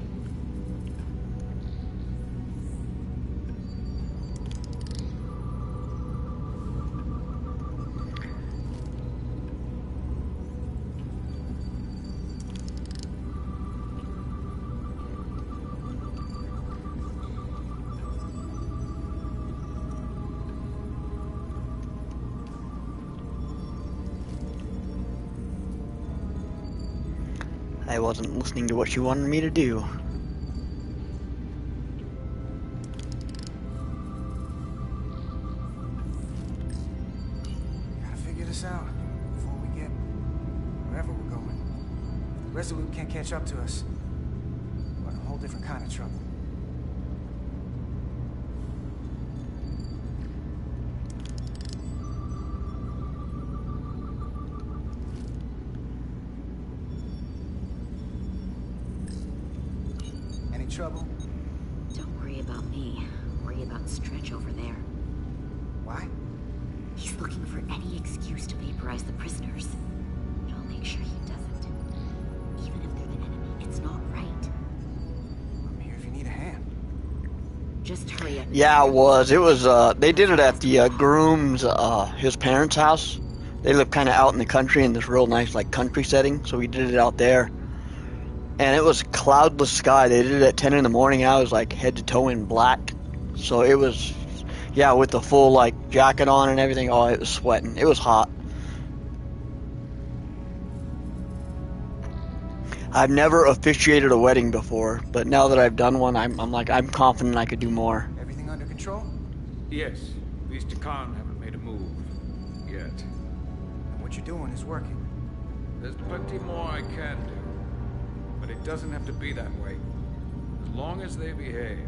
I wasn't listening to what you wanted me to do. Gotta figure this out before we get wherever we're going. The Resolute can't catch up to us. We're in a whole different kind of trouble. Trouble? Don't worry about me. Worry about Stretch over there. Why? He's looking for any excuse to vaporize the prisoners. But I'll make sure he doesn't. Just hurry up. Yeah, it was. It was, they did it at the groom's, his parents' house. They live kind of out in the country in this real nice, like, country setting, so we did it out there. And it was cloudless sky. They did it at 10 in the morning. I was, like, head to toe in black. So it was, yeah, with the full, like, jacket on and everything. Oh, it was sweating. It was hot. I've never officiated a wedding before, but now that I've done one, I'm confident I could do more. Everything under control? Yes. These Takan haven't made a move. Yet. And what you're doing is working. There's plenty more I can do. But it doesn't have to be that way. As long as they behave.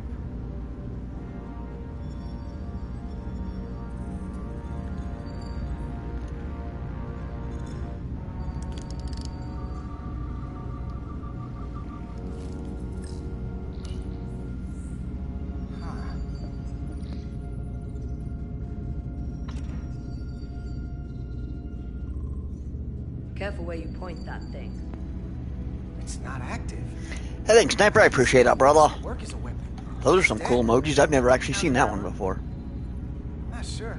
Careful where you point that thing. It's not active. Hey, thanks, Sniper. I appreciate that, brother. Work as a weapon. Those are some cool emojis. I've never actually seen that one before. Not sure.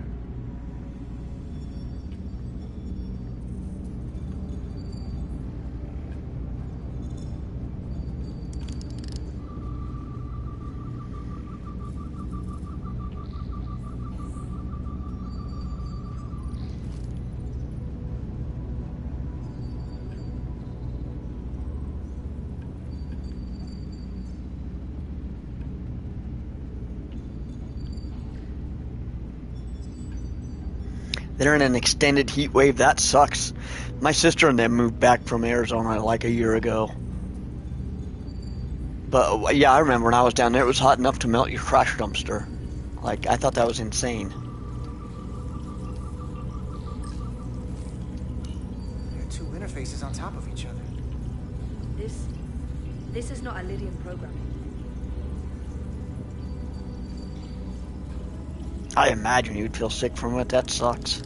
They're in an extended heat wave. That sucks. My sister and them moved back from Arizona like a year ago. But yeah, I remember when I was down there, it was hot enough to melt your trash dumpster. Like, I thought that was insane. There are two interfaces on top of each other. This is not Lydian programming. I imagine you'd feel sick from it. That sucks.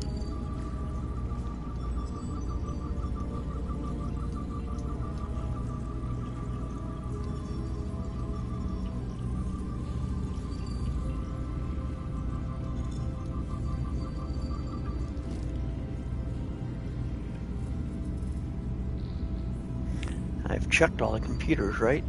I've checked all the computers, right?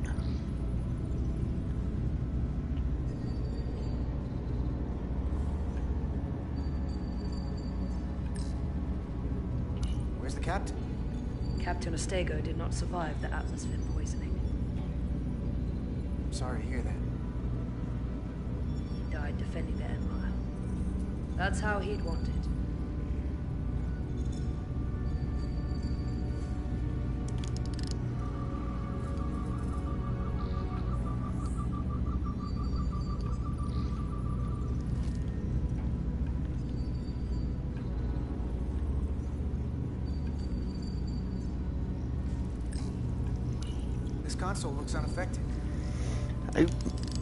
Where's the captain? Captain Ostego did not survive the atmosphere poisoning. I'm sorry to hear that. He died defending the Empire. That's how he'd want it. This console looks unaffected.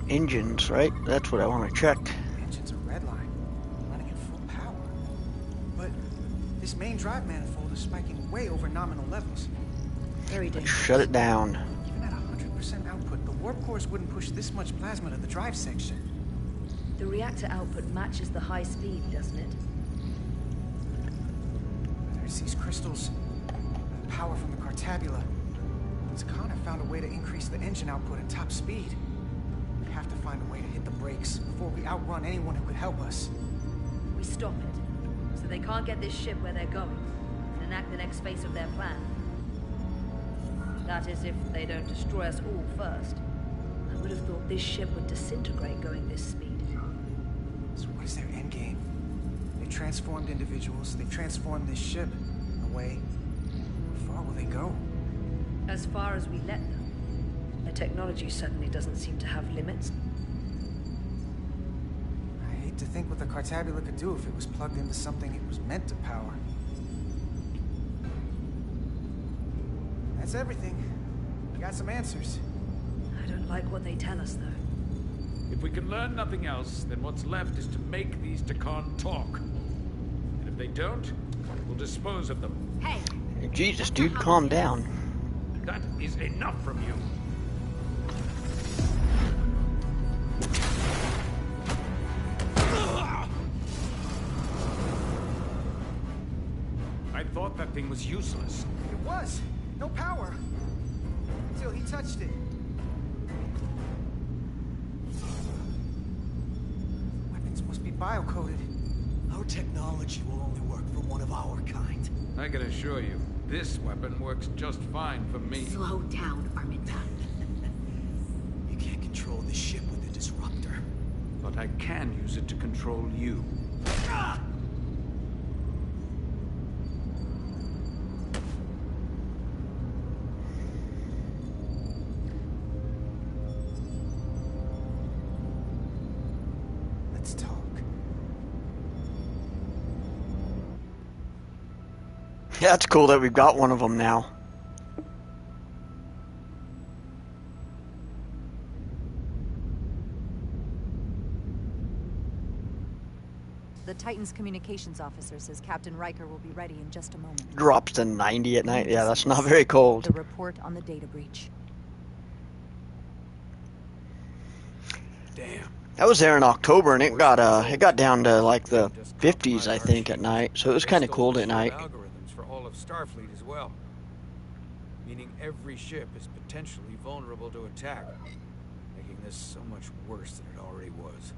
Engines, right? That's what I want to check. Engines are redline, running at full power. But this main drive manifold is spiking way over nominal levels. Very dangerous. Shut it down. Even at 100% output, the warp cores wouldn't push this much plasma to the drive section. The reactor output matches the high speed, doesn't it? There's these crystals, power from the Cartabula. Takan have found a way to increase the engine output at top speed. We have to find a way to hit the brakes before we outrun anyone who could help us. We stop it, so they can't get this ship where they're going, and enact the next phase of their plan. That is, if they don't destroy us all first. I would have thought this ship would disintegrate going this speed. So what is their endgame? They've transformed individuals, they've transformed this ship. In a way, how far will they go? As far as we let them. Their technology certainly doesn't seem to have limits. I hate to think what the Cartabula could do if it was plugged into something it was meant to power. That's everything. We got some answers. I don't like what they tell us, though. If we can learn nothing else, then what's left is to make these Takan talk. And if they don't, we'll dispose of them. Hey! Jesus, dude, calm down. That is enough from you. That thing was useless. It was. No power. Until he touched it. Weapons must be biocoded. Our technology will only work for one of our kind. I can assure you, this weapon works just fine for me. Slow down, Arminta. You can't control the ship with a disruptor. But I can use it to control you. Let's talk. Yeah, it's cool that we've got one of them now. The Titan's communications officer says Captain Riker will be ready in just a moment. Drops to 90 at night. Yeah, that's not very cold. The report on the data breach. Damn. I was there in October, and it got down to like the 50s, I think, at night. So it was kind of cold at night. Algorithms for all of Starfleet as well. Meaning every ship is potentially vulnerable to attack, making this so much worse than it already was.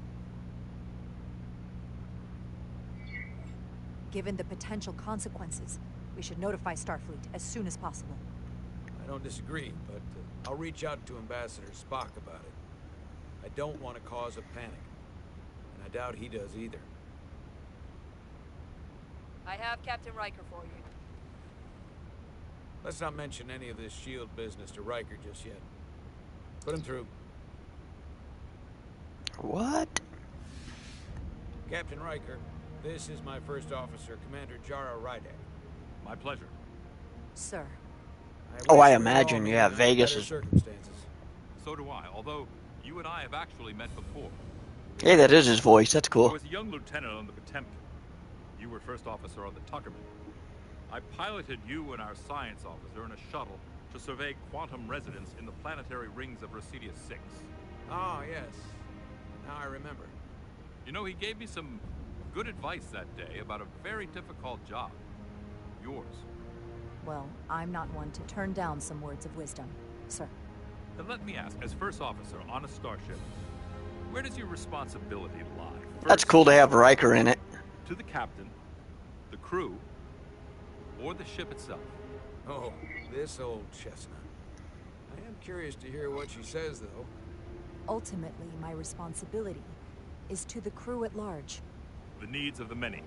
Given the potential consequences, we should notify Starfleet as soon as possible. I don't disagree, but I'll reach out to Ambassador Spock about it. I don't want to cause a panic, and I doubt he does either. I have Captain Riker for you. Let's not mention any of this SHIELD business to Riker just yet. Put him through. What? Captain Riker, this is my first officer, Commander Jara Rydek. My pleasure. Sir. Oh, I imagine, yeah, Vegas is... So do I, although you and I have actually met before. Hey, that is his voice. That's I cool. was a young lieutenant on the Potemkin. You were first officer on the Tuckerman. I piloted you and our science officer in a shuttle to survey quantum resonance in the planetary rings of Resurgence 6. Ah, yes. Now I remember. You know, he gave me some good advice that day about a very difficult job. Yours. Well, I'm not one to turn down some words of wisdom, sir. Then let me ask, as first officer on a starship, where does your responsibility lie? That's cool to have Riker in it. To the captain, the crew, or the ship itself? Oh, this old chestnut. I am curious to hear what she says, though. Ultimately, my responsibility is to the crew at large. The needs of the many.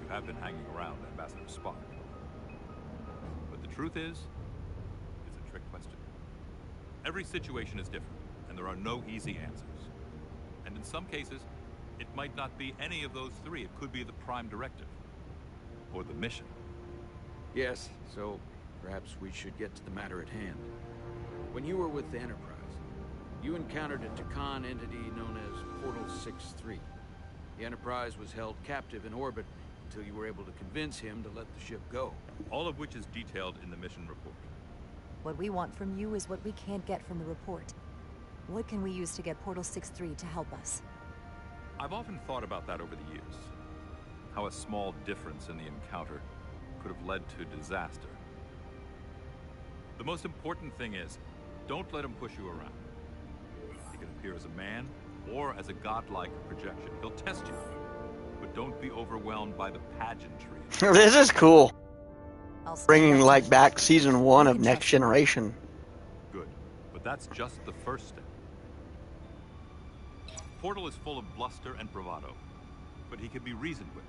You have been hanging around Ambassador Spock. But the truth is, it's a trick question. Every situation is different, and there are no easy answers. And in some cases, it might not be any of those three. It could be the prime directive. Or the mission. Yes, so perhaps we should get to the matter at hand. When you were with the Enterprise, you encountered a Takan entity known as Portal 6-3. The Enterprise was held captive in orbit until you were able to convince him to let the ship go. All of which is detailed in the mission report. What we want from you is what we can't get from the report. What can we use to get Portal 6-3 to help us? I've often thought about that over the years. How a small difference in the encounter could have led to disaster. The most important thing is, don't let him push you around. He can appear as a man, or as a godlike projection. He'll test you. But don't be overwhelmed by the pageantry. This is cool. Bringing like back season 1 of Next Generation. Good, but that's just the first step. Portal is full of bluster and bravado, but he can be reasoned with.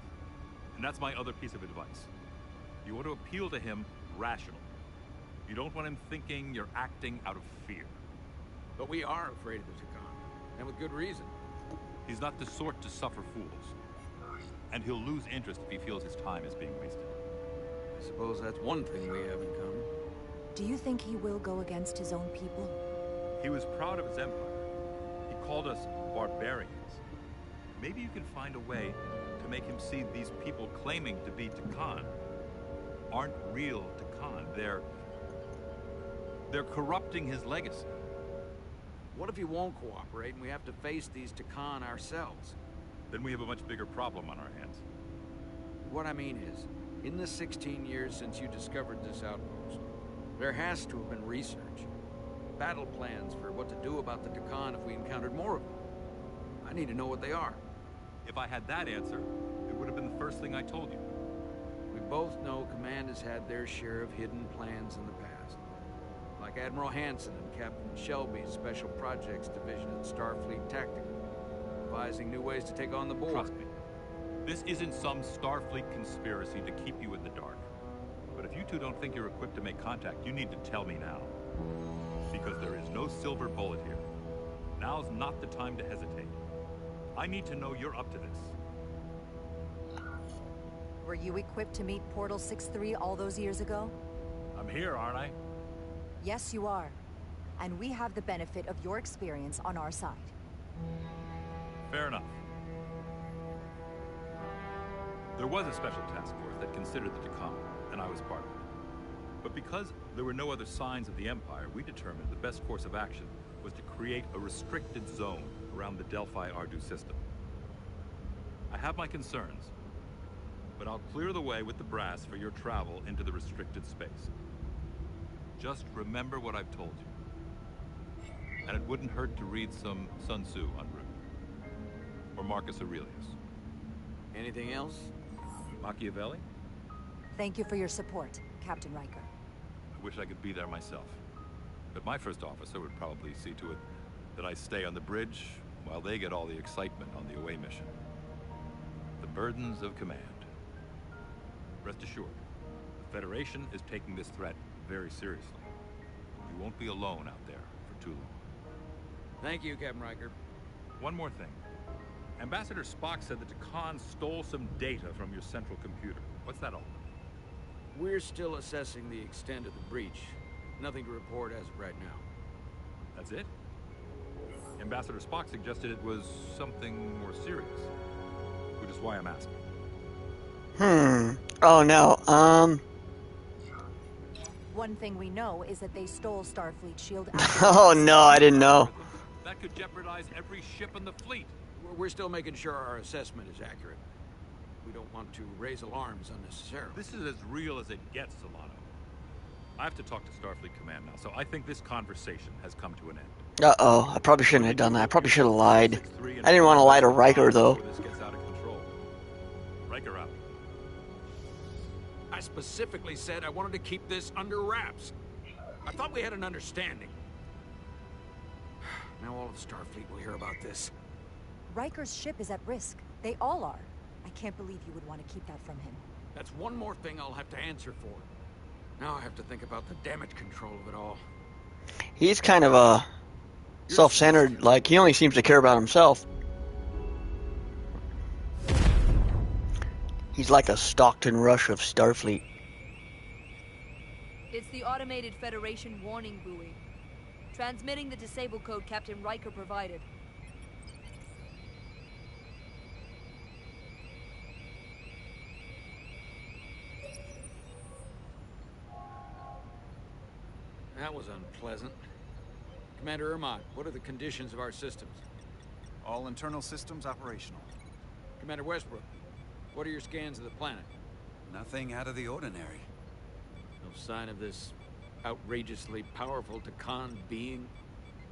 And that's my other piece of advice. You want to appeal to him rationally. You don't want him thinking you're acting out of fear. But we are afraid of the Takan, and with good reason. He's not the sort to suffer fools. And he'll lose interest if he feels his time is being wasted. I suppose that's one thing we have in common. Do you think he will go against his own people? He was proud of his empire. He called us barbarians. Maybe you can find a way to make him see these people claiming to be Takan aren't real Takan. They're corrupting his legacy. What if he won't cooperate and we have to face these Takan ourselves? Then we have a much bigger problem on our hands. What I mean is, In the 16 years since you discovered this outpost, there has to have been research. Battle plans for what to do about the Takan if we encountered more of them. I need to know what they are. If I had that answer, it would have been the first thing I told you. We both know Command has had their share of hidden plans in the past. Like Admiral Hansen and Captain Shelby's Special Projects Division at Starfleet Tactical, devising new ways to take on the board. Trust me, this isn't some Starfleet conspiracy to keep you in the dark. But if you two don't think you're equipped to make contact, you need to tell me now. Because there is no silver bullet here. Now's not the time to hesitate. I need to know you're up to this. Were you equipped to meet Portal 6-3 all those years ago? I'm here, aren't I? Yes, you are. And we have the benefit of your experience on our side. Fair enough. There was a special task force that considered the Takan, and I was part of it. But because there were no other signs of the Empire, we determined the best course of action was to create a restricted zone around the Delphi-Ardu system. I have my concerns, but I'll clear the way with the brass for your travel into the restricted space. Just remember what I've told you. And it wouldn't hurt to read some Sun Tzu en route. Or Marcus Aurelius. Anything else? Machiavelli? Thank you for your support, Captain Riker. I wish I could be there myself. But my first officer would probably see to it that I stay on the bridge while they get all the excitement on the away mission. The burdens of command. Rest assured, the Federation is taking this threat very seriously. You won't be alone out there for too long. Thank you, Captain Riker. One more thing. Ambassador Spock said that Takan stole some data from your central computer. What's that all about? We're still assessing the extent of the breach. Nothing to report as of right now. That's it? Ambassador Spock suggested it was something more serious. Which is why I'm asking. Oh no, One thing we know is that they stole Starfleet shield. Oh no, I didn't know. That could jeopardize every ship in the fleet. We're still making sure our assessment is accurate. We don't want to raise alarms unnecessarily. This is as real as it gets, Solano. I have to talk to Starfleet Command now, so I think this conversation has come to an end. Uh-oh, I probably shouldn't have done that. I probably should have lied. I didn't want to lie to Riker, though. This gets out of control. Riker out. I specifically said I wanted to keep this under wraps. I thought we had an understanding. Now all of Starfleet will hear about this. Riker's ship is at risk. They all are. I can't believe you would want to keep that from him. That's one more thing I'll have to answer for. Now I have to think about the damage control of it all. He's kind of self-centered. Like, he only seems to care about himself. He's like a Stockton Rush of Starfleet. It's the automated Federation warning buoy. Transmitting the disable code Captain Riker provided. That was unpleasant. Commander Ermont, what are the conditions of our systems? All internal systems operational. Commander Westbrook, what are your scans of the planet? Nothing out of the ordinary. No sign of this outrageously powerful Takan being?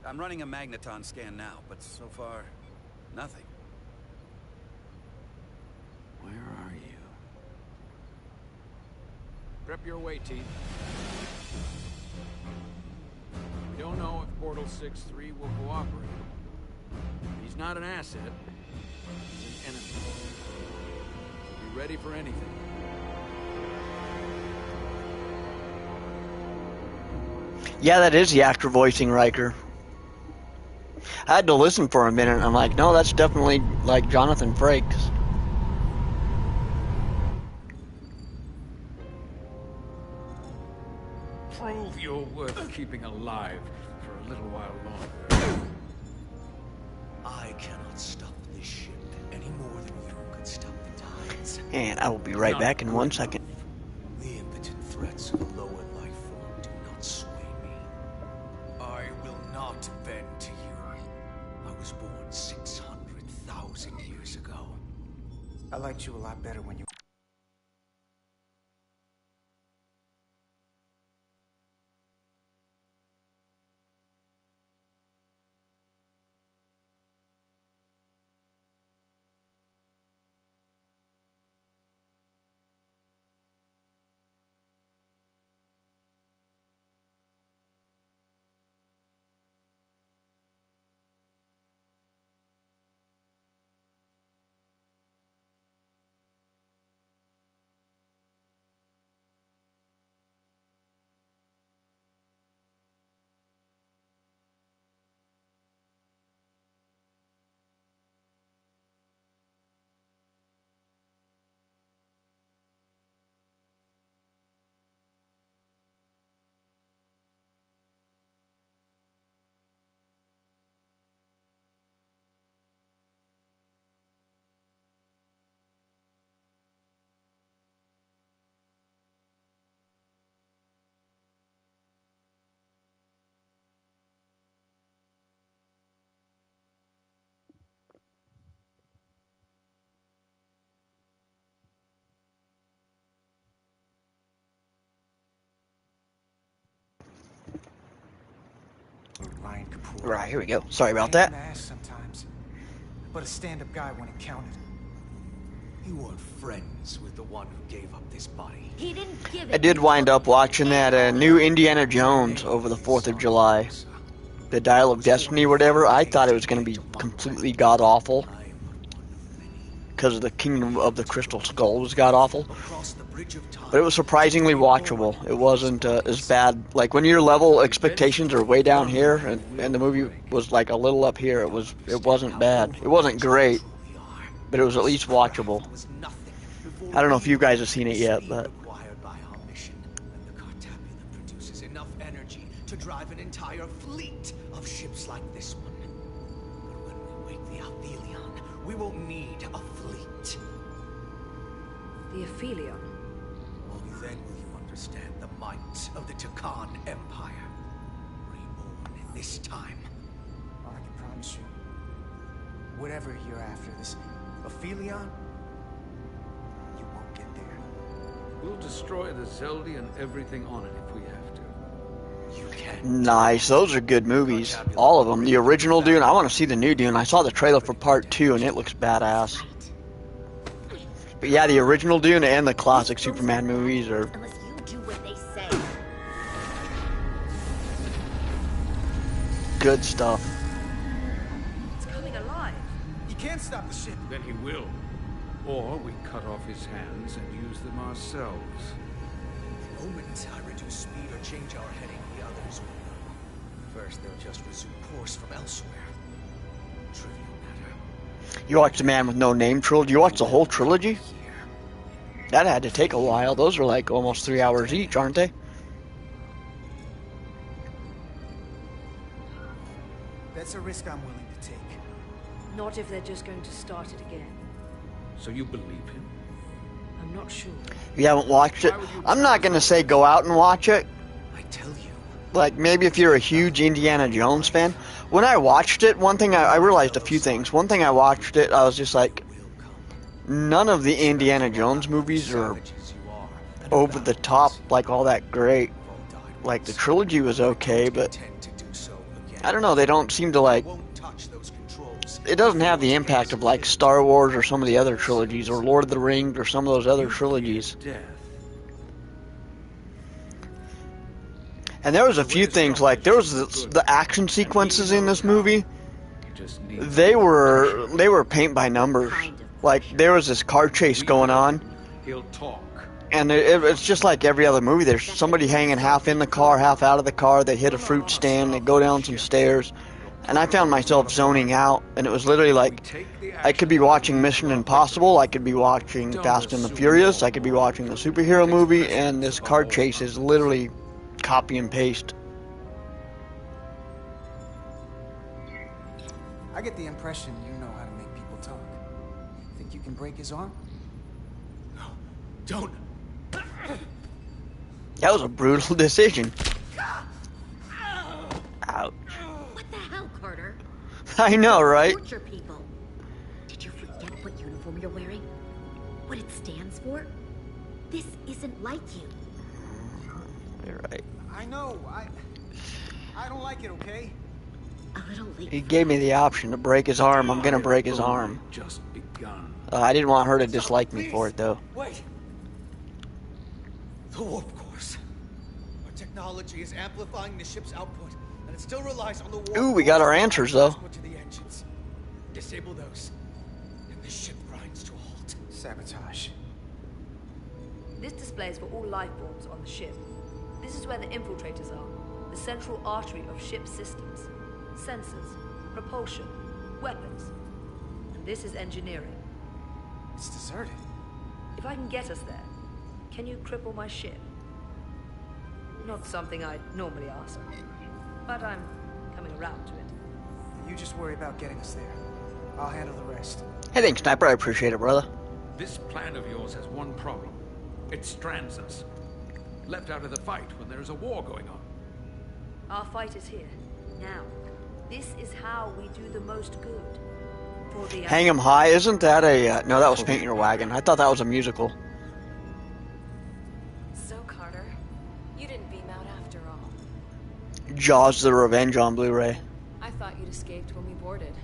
I'm running a magneton scan now, but so far, nothing. Where are you? Prep your way, team. We don't know if Portal 6-3 will cooperate. He's not an asset. He's an enemy. So be ready for anything. Yeah, that is the actor voicing Riker. I had to listen for a minute, and I'm like, no, that's definitely, like, Jonathan Frakes. Prove you're worth keeping alive for a little while longer. I cannot stop this ship any more than you could stop the tides. And I will be right back in 1 second. The impotent threats of a lower life form do not sway me. I will not bend to you. I was born 600,000 years ago. I liked you a lot better when you Right, here we go. Sorry about Pain in that. the ass sometimes, but a stand-up guy when it counted. You weren't friends with the one who gave up this body. He didn't give I it. did wind up watching that new Indiana Jones over the 4th of July. The Dial of Destiny or whatever. I thought it was going to be completely god-awful. Because the Kingdom of the Crystal Skull was god-awful. But it was surprisingly watchable. It wasn't as bad. Like, when your level expectations are way down here, and the movie was like a little up here, it wasn't bad. It wasn't great, but it was at least watchable. I don't know if you guys have seen it yet, but... produces enough energy to drive an entire fleet of ships like this one. But when we wake the Aphelion, we won't need a fleet. The Aphelion? Only then will you understand the might of the Takan Empire. Reborn in this time. Oh, I can promise you, whatever you're after, this Aphelion, you won't get there. We'll destroy the Zeldi and everything on it if we have to. You can. Nice, those are good movies. All of them. The original Dune, I want to see the new Dune. I saw the trailer for part 2 and it looks badass. But yeah, the original Dune and the classic Superman movies are... Unless you do what they say. good stuff. It's coming alive. He can't stop the ship. Then he will. Or we cut off his hands and use them ourselves. The moment I reduce speed or change our heading, the others will. First, they'll just resume course from elsewhere. Trivial matter. You watched The Man with No Name trilogy? You watched the whole trilogy? That had to take a while. Those are like almost 3 hours each, aren't they? That's a risk I'm willing to take. Not if they're just going to start it again. So you believe him? I'm not sure. If you haven't watched it, I'm not going to say go out and watch it. I tell you. Like, maybe if you're a huge Indiana Jones fan. When I watched it, one thing I realized a few things. One thing I watched it, I was just like, none of the Indiana Jones movies are over the top, like all that great. Like, the trilogy was okay, but I don't know, they don't seem to like... It doesn't have the impact of like Star Wars or some of the other trilogies, or Lord of the Rings or some of those other trilogies. And there was a few things, like there was the action sequences in this movie. They were paint by numbers. Like there was this car chase going on, He'll talk. and it's just like every other movie. There's somebody hanging half in the car, half out of the car. They hit a fruit stand. They go down some stairs. And I found myself zoning out, and it was literally like, I could be watching Mission Impossible, I could be watching Fast and the Furious, I could be watching the superhero movie, and this car chase is literally copy and paste. I get the impression you know how to make people talk. Think you can break his arm? No, don't. That was a brutal decision. Ouch. What the hell, Carter? I know, right? Torture people. Did you forget what uniform you're wearing? What it stands for? This isn't like you. You're right. I know. I don't like it, okay? A little late. He gave me the option to break his arm. I'm gonna break his arm. Just begun. I didn't want her to dislike me for it, though. Wait. The warp cores. Our technology is amplifying the ship's output, and it still relies on the warp. Ooh, we got our answers, though. To the engines. Disable those, and the ship grinds to a halt. Sabotage. This displays for all life forms on the ship. This is where the infiltrators are, the central artery of ship systems. Sensors, propulsion, weapons. And this is engineering. It's deserted. If I can get us there, can you cripple my ship? Not something I'd normally ask, but I'm coming around to it. You just worry about getting us there. I'll handle the rest. Hey, thanks, Sniper. I appreciate it, brother. This plan of yours has one problem. It strands us. Left out of the fight when there is a war going on. Our fight is here, now. This is how we do the most good. For the Hang 'em High, isn't that a... no, that was Paint Your Wagon. I thought that was a musical. So, Carter, you didn't beam out after all. Jaws the Revenge on Blu-ray. I thought you'd escaped when we boarded.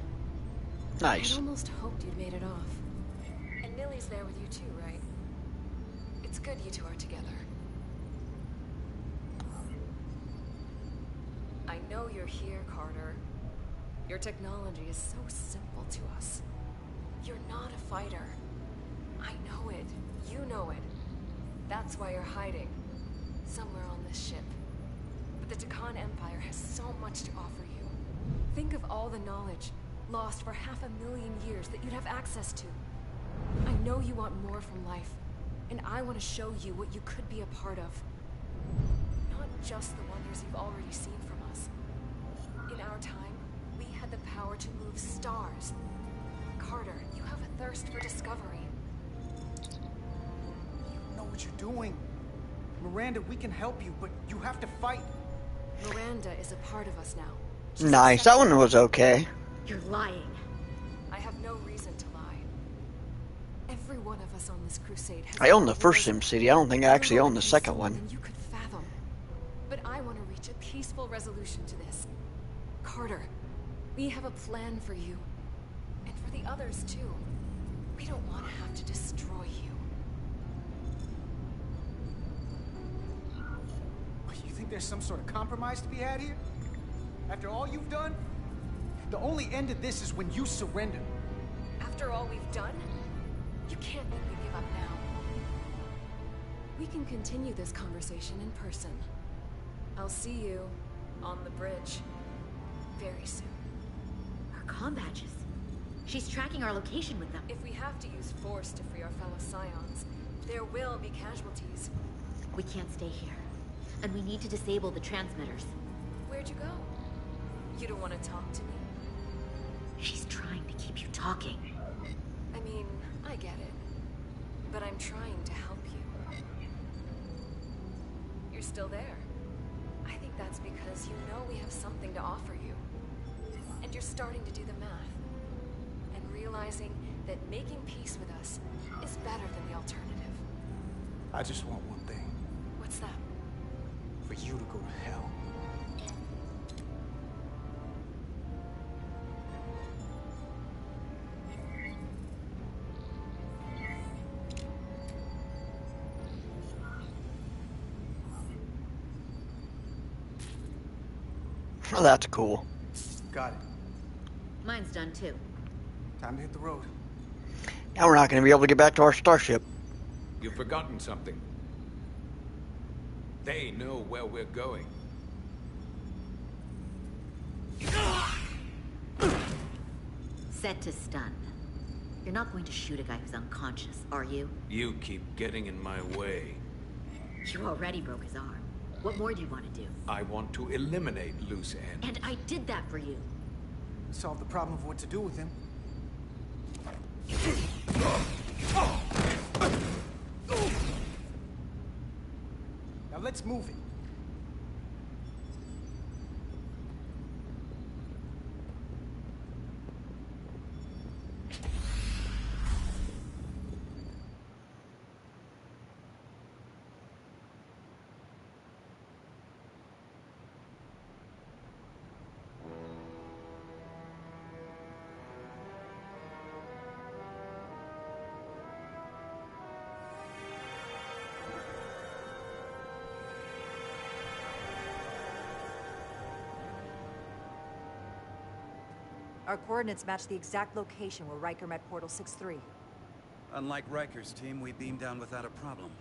Nice. I'd almost hoped you'd made it off. And Millie's there with you too, right? It's good you two are together. I know you're here, Carter. Your technology is so simple to us. You're not a fighter. I know it. You know it. That's why you're hiding. Somewhere on this ship. But the Takan Empire has so much to offer you. Think of all the knowledge lost for 500,000 years that you'd have access to. I know you want more from life, and I want to show you what you could be a part of. Not just the wonders you've already seen from us. In our time, we had the power to move stars. Carter, you have a thirst for discovery. You know what you're doing. Miranda, we can help you, but you have to fight. Miranda is a part of us now. Nice. That one was okay. You're lying. I have no reason to lie. Every one of us on this crusade has... I own the first SimCity. I don't think I actually own the second one. You could fathom. But I want to reach a peaceful resolution to this. Carter, we have a plan for you. And for the others, too. We don't want to have to destroy you. You think there's some sort of compromise to be had here? After all you've done? The only end of this is when you surrender. After all we've done? You can't make me give up now. We can continue this conversation in person. I'll see you on the bridge very soon. Her comm badges. She's tracking our location with them. If we have to use force to free our fellow Scions, there will be casualties. We can't stay here. And we need to disable the transmitters. Where'd you go? You don't want to talk to me? She's trying to keep you talking. I mean, I get it. But I'm trying to help you. You're still there. I think that's because you know we have something to offer you. And you're starting to do the math. And realizing that making peace with us is better than the alternative. I just want one thing. What's that? For you to go to hell. Oh, that's cool. Got it. Mine's done too. Time to hit the road. Now we're not going to be able to get back to our starship. You've forgotten something. They know where we're going. Set to stun. You're not going to shoot a guy who's unconscious, are you? You keep getting in my way. You already broke his arm. What more do you want to do? I want to eliminate loose ends. And I did that for you. Solve the problem of what to do with him. Now let's move it. Our coordinates match the exact location where Riker met Portal 6-3. Unlike Riker's team, we beamed down without a problem.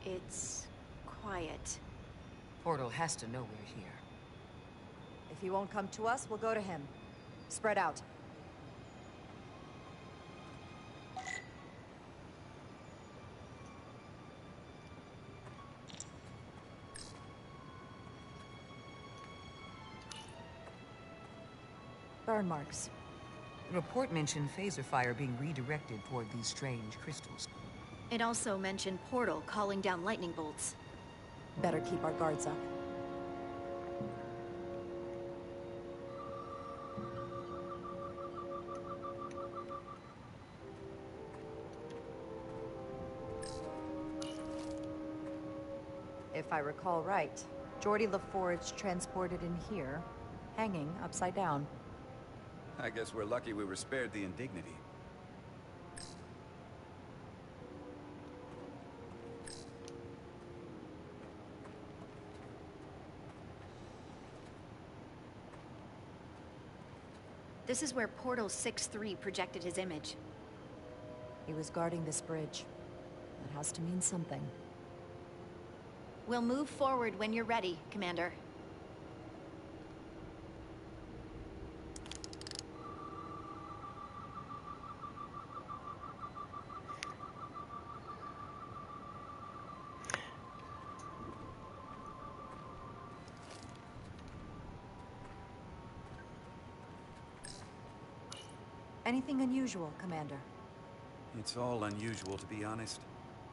It's quiet. Portal has to know we're here. If he won't come to us, we'll go to him. Spread out. Burn marks. The report mentioned phaser fire being redirected toward these strange crystals. It also mentioned Portal calling down lightning bolts. Better keep our guards up. If I recall right, Geordi LaForge transported in here hanging upside down. I guess we're lucky we were spared the indignity. This is where Portal 6-3 projected his image. He was guarding this bridge. That has to mean something. We'll move forward when you're ready, Commander. Anything unusual, Commander? It's all unusual, to be honest.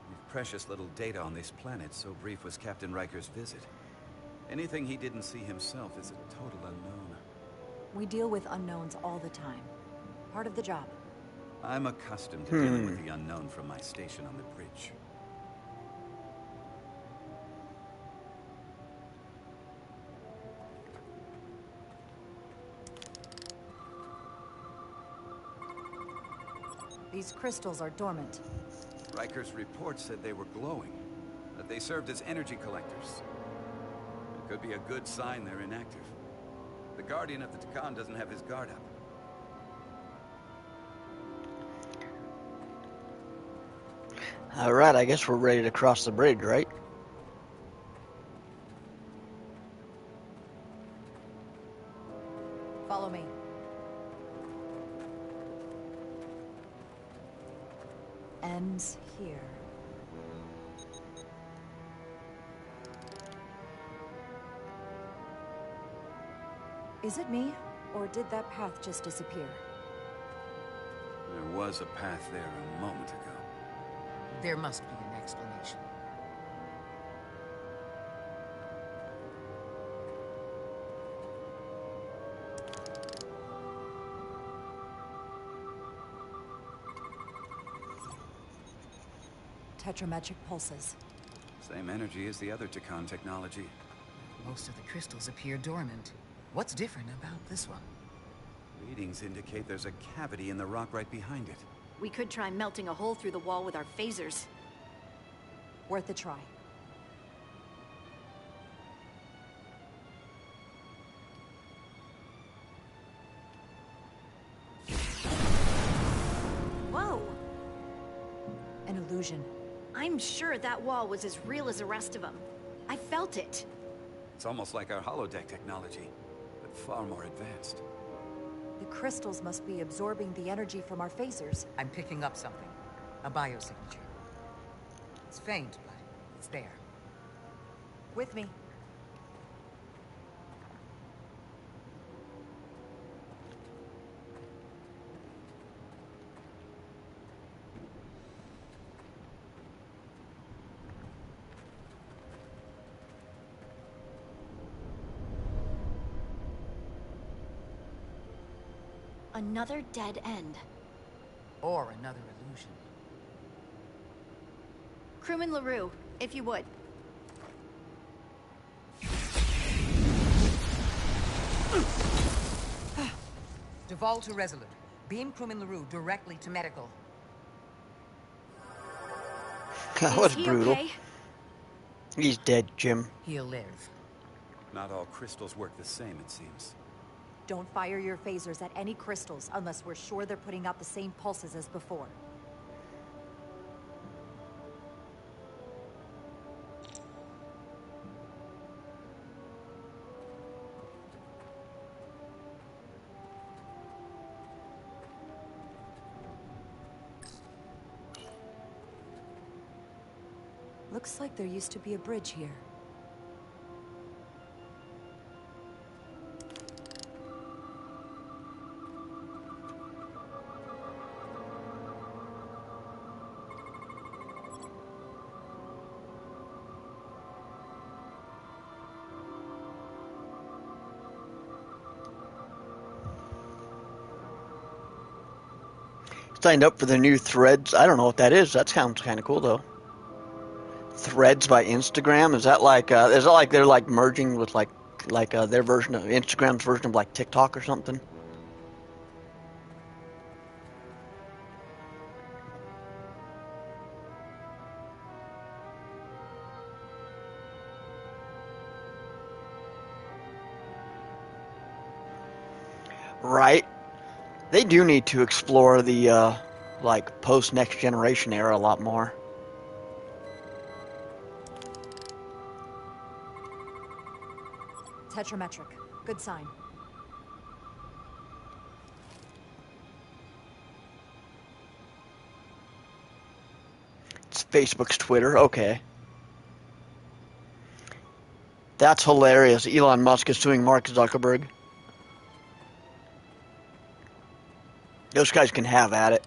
We've precious little data on this planet, so brief was Captain Riker's visit. Anything he didn't see himself is a total unknown. We deal with unknowns all the time. Part of the job. I'm accustomed to dealing with the unknown from my station on the bridge. These crystals are dormant. Riker's report said they were glowing, that they served as energy collectors. It could be a good sign they're inactive. The Guardian of the Takan doesn't have his guard up. Alright, I guess we're ready to cross the bridge, right? Follow me. Ends here. Is it me, or did that path just disappear? There was a path there a moment ago. There must be an explanation. Tetramagic pulses. Same energy as the other Takan technology. Most of the crystals appear dormant. What's different about this one? Readings indicate there's a cavity in the rock right behind it. We could try melting a hole through the wall with our phasers. Worth a try. Whoa! An illusion. I'm sure that wall was as real as the rest of them. I felt it. It's almost like our holodeck technology, but far more advanced. The crystals must be absorbing the energy from our phasers. I'm picking up something. A biosignature. It's faint, but it's there. With me. Another dead end. Or another illusion. Crewman LaRue, if you would. Duval to Resolute. Beam Crewman LaRue directly to medical. That was Is he brutal. okay? He's dead, Jim. He'll live. Not all crystals work the same, it seems. Don't fire your phasers at any crystals unless we're sure they're putting out the same pulses as before. Looks like there used to be a bridge here. Signed up for the new threads. I don't know what that is. That sounds kind of cool though. Threads by Instagram. Is that like they're like merging with like like their version of Instagram's version of like TikTok or something. Right. They do need to explore the like post Next Generation era a lot more. Tetrametric. Good sign. It's Facebook's Twitter. Okay. That's hilarious. Elon Musk is suing Mark Zuckerberg. Those guys can have at it.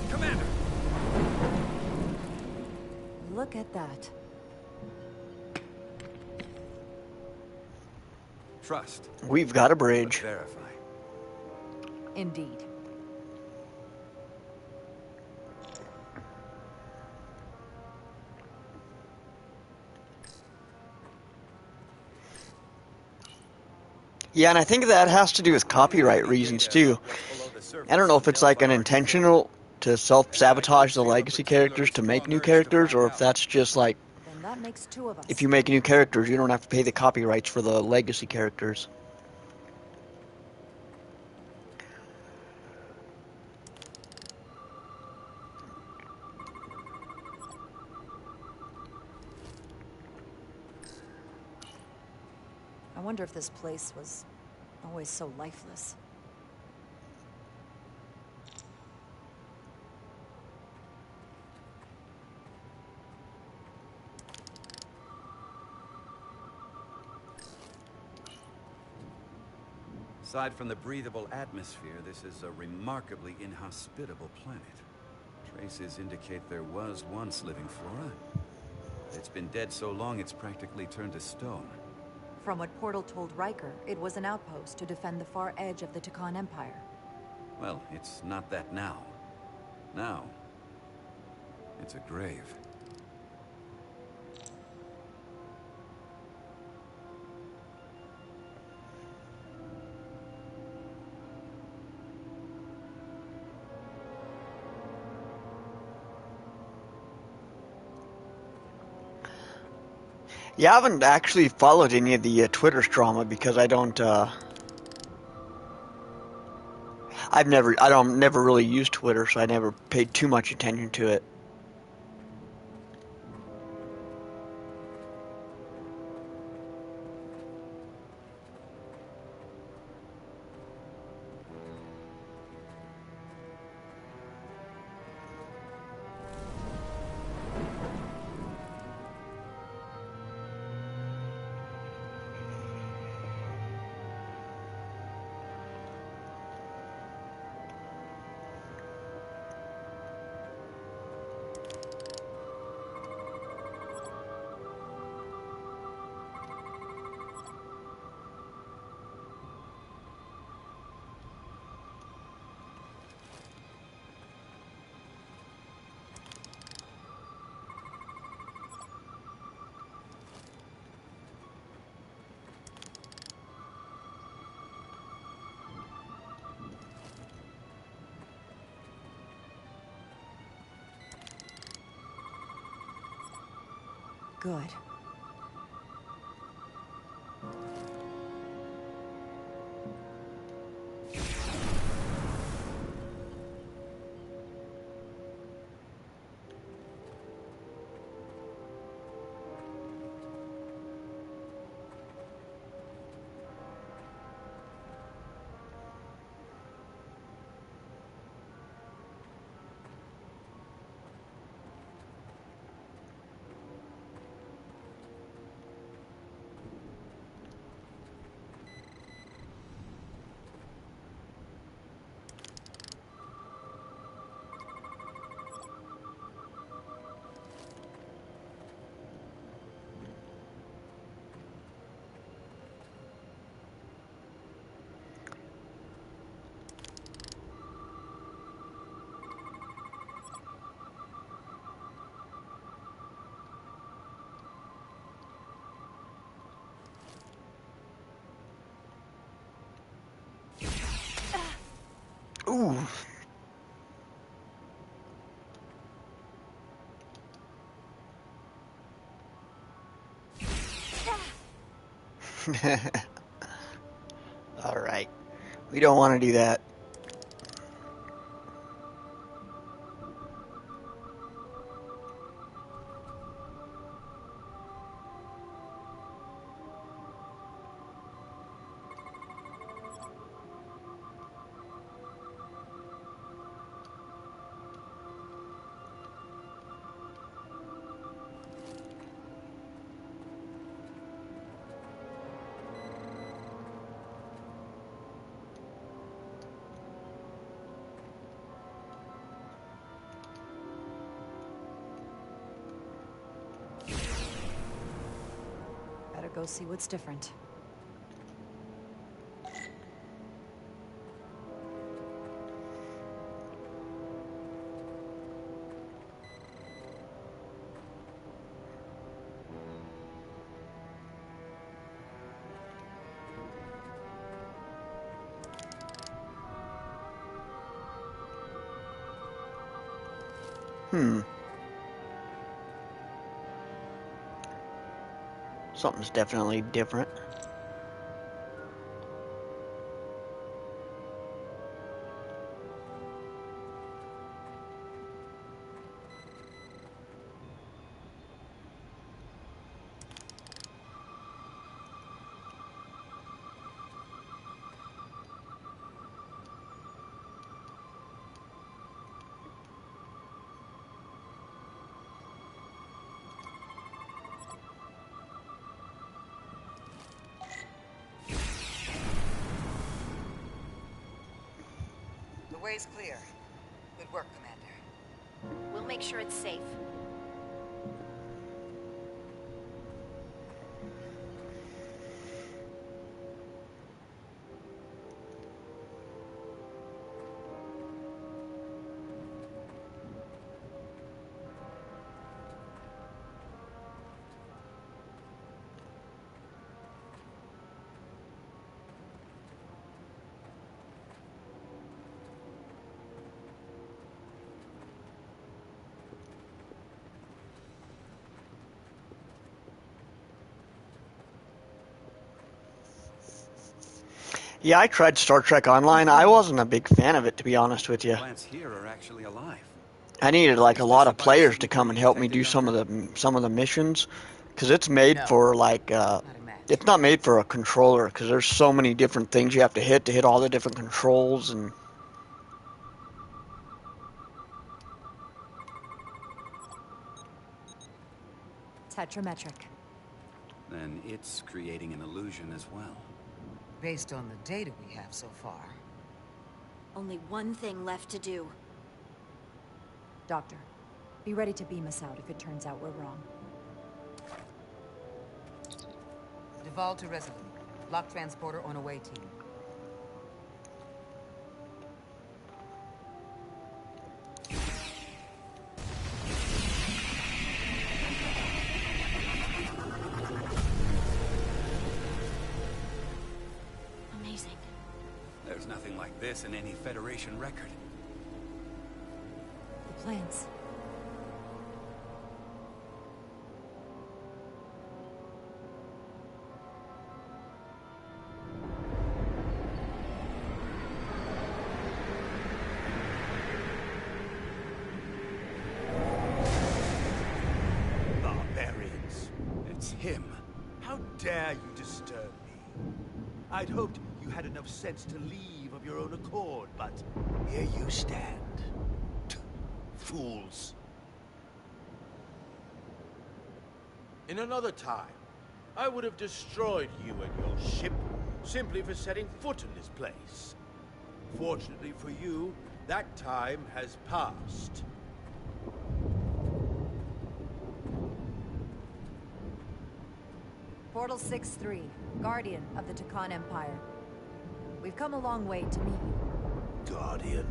Commander! Look at that. Trust. We've got a bridge. But verify. Indeed. Yeah, and I think that has to do with copyright reasons too. I don't know if it's like an intentional to self-sabotage the legacy characters to make new characters, or if that's just like Then that makes two of us. if you make new characters, you don't have to pay the copyrights for the legacy characters. I wonder if this place was always so lifeless. Aside from the breathable atmosphere, this is a remarkably inhospitable planet. Traces indicate there was once living flora. It's been dead so long it's practically turned to stone. From what Portal told Riker, it was an outpost to defend the far edge of the Takan Empire. Well, it's not that now. Now, it's a grave. Yeah, I haven't actually followed any of the Twitter drama because I don't. I don't never really used Twitter, so I never paid too much attention to it. Good. Alright. We don't want to do that. Better go see what's different. Something's definitely different. The way's clear. Good work, Commander. We'll make sure it's safe. Yeah, I tried Star Trek Online. I wasn't a big fan of it, to be honest with you. Plants here are actually alive. I needed like a lot of players to come and help me do some of the missions, because it's made for like it's not made for a controller, because there's so many different things you have to hit all the different controls and. Tetrametric. Then it's creating an illusion as well. Based on the data we have so far. Only one thing left to do. Doctor, be ready to beam us out if it turns out we're wrong. Duval to Resolute. Lock transporter on away team. Amazing. There's nothing like this in any Federation record. The plants. Barbarians. It's him. How dare you disturb me? I'd hoped you had enough sense to leave of your own accord, but here you stand. Fools. In another time, I would have destroyed you and your ship simply for setting foot in this place. Fortunately for you, that time has passed. Portal 6-3, Guardian of the Takan Empire. We've come a long way to meet you. Guardian?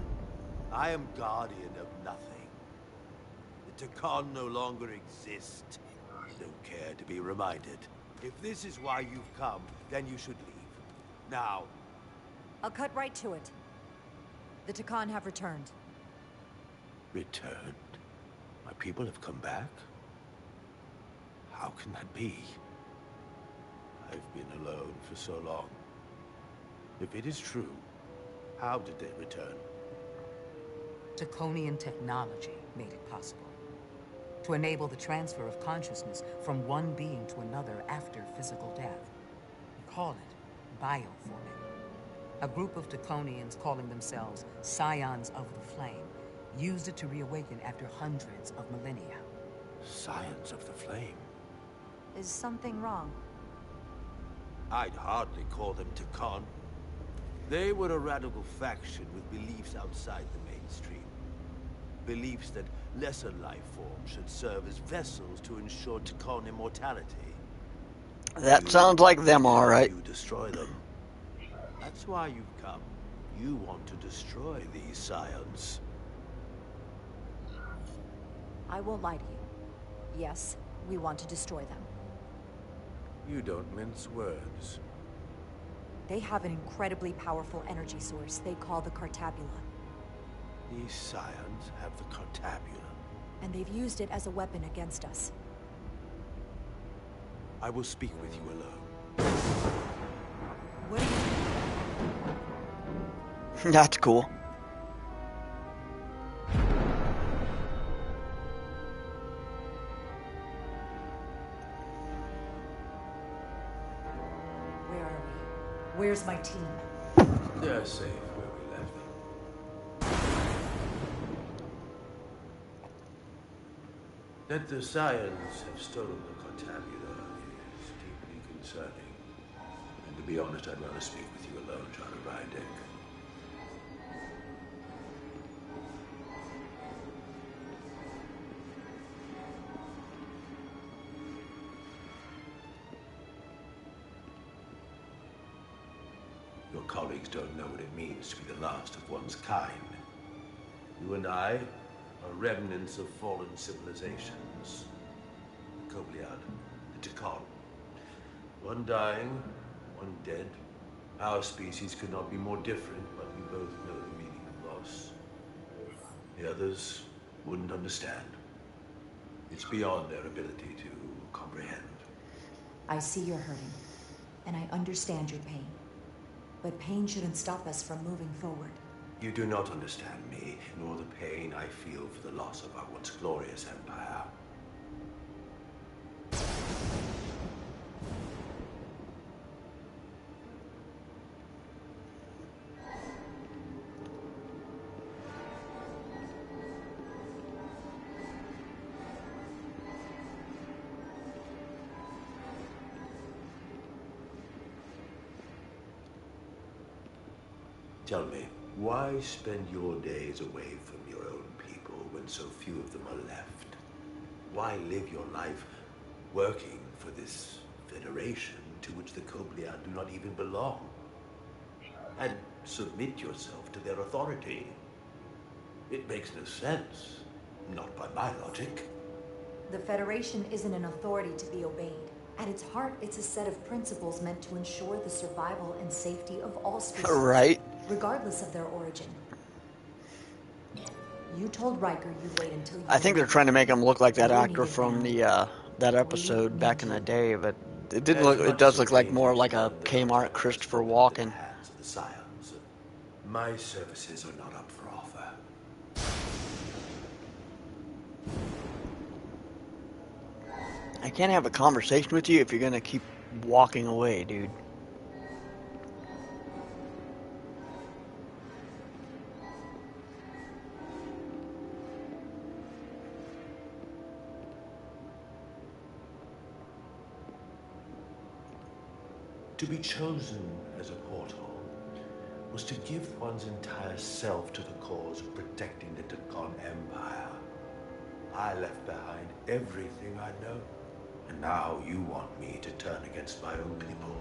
I am guardian of nothing. The Takan no longer exist. Don't care to be reminded. If this is why you've come, then you should leave. Now. I'll cut right to it. The Takan have returned. Returned? My people have come back? How can that be? I've been alone for so long. If it is true, how did they return? Taconian technology made it possible. To enable the transfer of consciousness from one being to another after physical death. We call it bioforming. A group of Taconians calling themselves Scions of the Flame used it to reawaken after hundreds of millennia. Scions of the Flame? Is something wrong? I'd hardly call them Takan. They were a radical faction with beliefs outside the mainstream. Beliefs that lesser life forms should serve as vessels to ensure Takan immortality. That sounds like them, all right. You destroy them. That's why you've come. You want to destroy these scions. I won't lie to you. Yes, we want to destroy them. You don't mince words. They have an incredibly powerful energy source they call the Cartabula. These scions have the Cartabula. And they've used it as a weapon against us. I will speak with you alone. What do you... That's cool. Where are we? Where's my team? They're safe where we left them. That the scions have stolen the Cartabula is deeply concerning. And to be honest, I'd rather speak with you alone, John Rydick. Your colleagues don't know what it means to be the last of one's kind. You and I are remnants of fallen civilizations. The Kobliad, the Takan. One dying, one dead. Our species could not be more different, but we both know the meaning of loss. The others wouldn't understand. It's beyond their ability to comprehend. I see you're hurting, and I understand your pain. But pain shouldn't stop us from moving forward. You do not understand me, nor the pain I feel for the loss of our once glorious empire. Tell me, why spend your days away from your own people when so few of them are left? Why live your life working for this federation to which the Kobliad do not even belong? And submit yourself to their authority? It makes no sense, not by my logic. The Federation isn't an authority to be obeyed. At its heart, it's a set of principles meant to ensure the survival and safety of all species. Right. Regardless of their origin. You told Riker you'd wait until you... I think they're trying to make him look like that actor from the that episode back in the day, but it didn't look. It does look like more like a Kmart Christopher Walken. Hands of the scions. My services are not up for offer. I can't have a conversation with you if you're gonna keep walking away, dude. To be chosen as a portal was to give one's entire self to the cause of protecting the Takan Empire. I left behind everything I know, and now you want me to turn against my own people.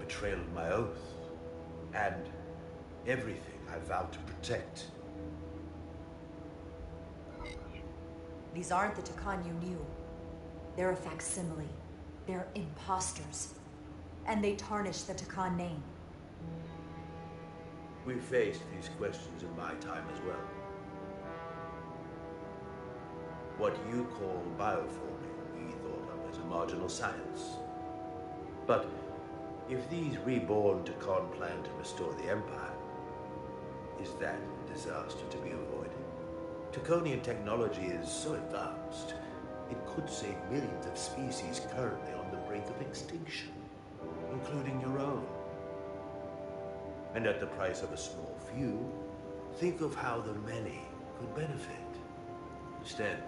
Betrayal of my oath, and everything I vowed to protect. These aren't the Takan you knew. They're a facsimile. They're imposters. And they tarnish the Takan name. We faced these questions in my time as well. What you call bioforming, we thought of as to marginal science. But if these reborn Takan plan to restore the Empire, is that a disaster to be avoided? Taconian technology is so advanced, it could save millions of species currently on the brink of extinction, including your own. And at the price of a small few, think of how the many could benefit. Instead,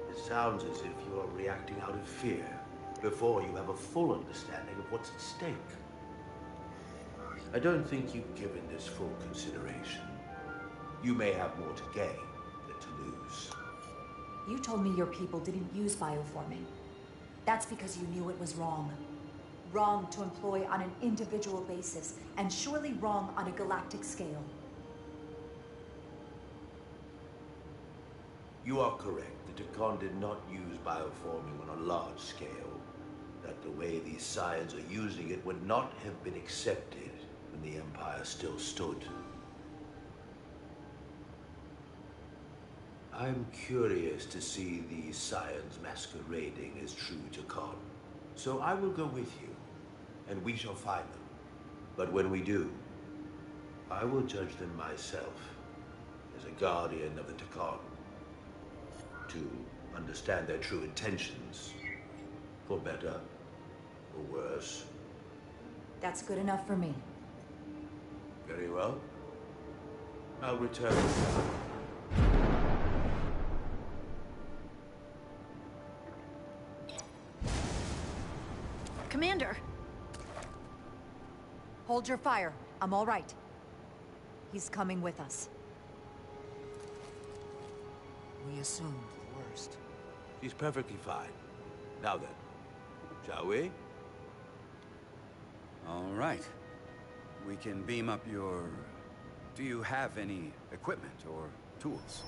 it sounds as if you are reacting out of fear before you have a full understanding of what's at stake. I don't think you've given this full consideration. You may have more to gain than to lose. You told me your people didn't use bioforming. That's because you knew it was wrong. Wrong to employ on an individual basis, and surely wrong on a galactic scale. You are correct. The Takan did not use bioforming on a large scale. That the way these scions are using it would not have been accepted when the Empire still stood. I'm curious to see these scions masquerading as true Takan. So I will go with you, and we shall find them. But when we do, I will judge them myself as a guardian of the Takan, to understand their true intentions, for better or worse. That's good enough for me. Very well. I'll return. Commander! Hold your fire. I'm all right. He's coming with us. We assumed the worst. She's perfectly fine. Now then, shall we? All right. We can beam up your... Do you have any equipment or tools?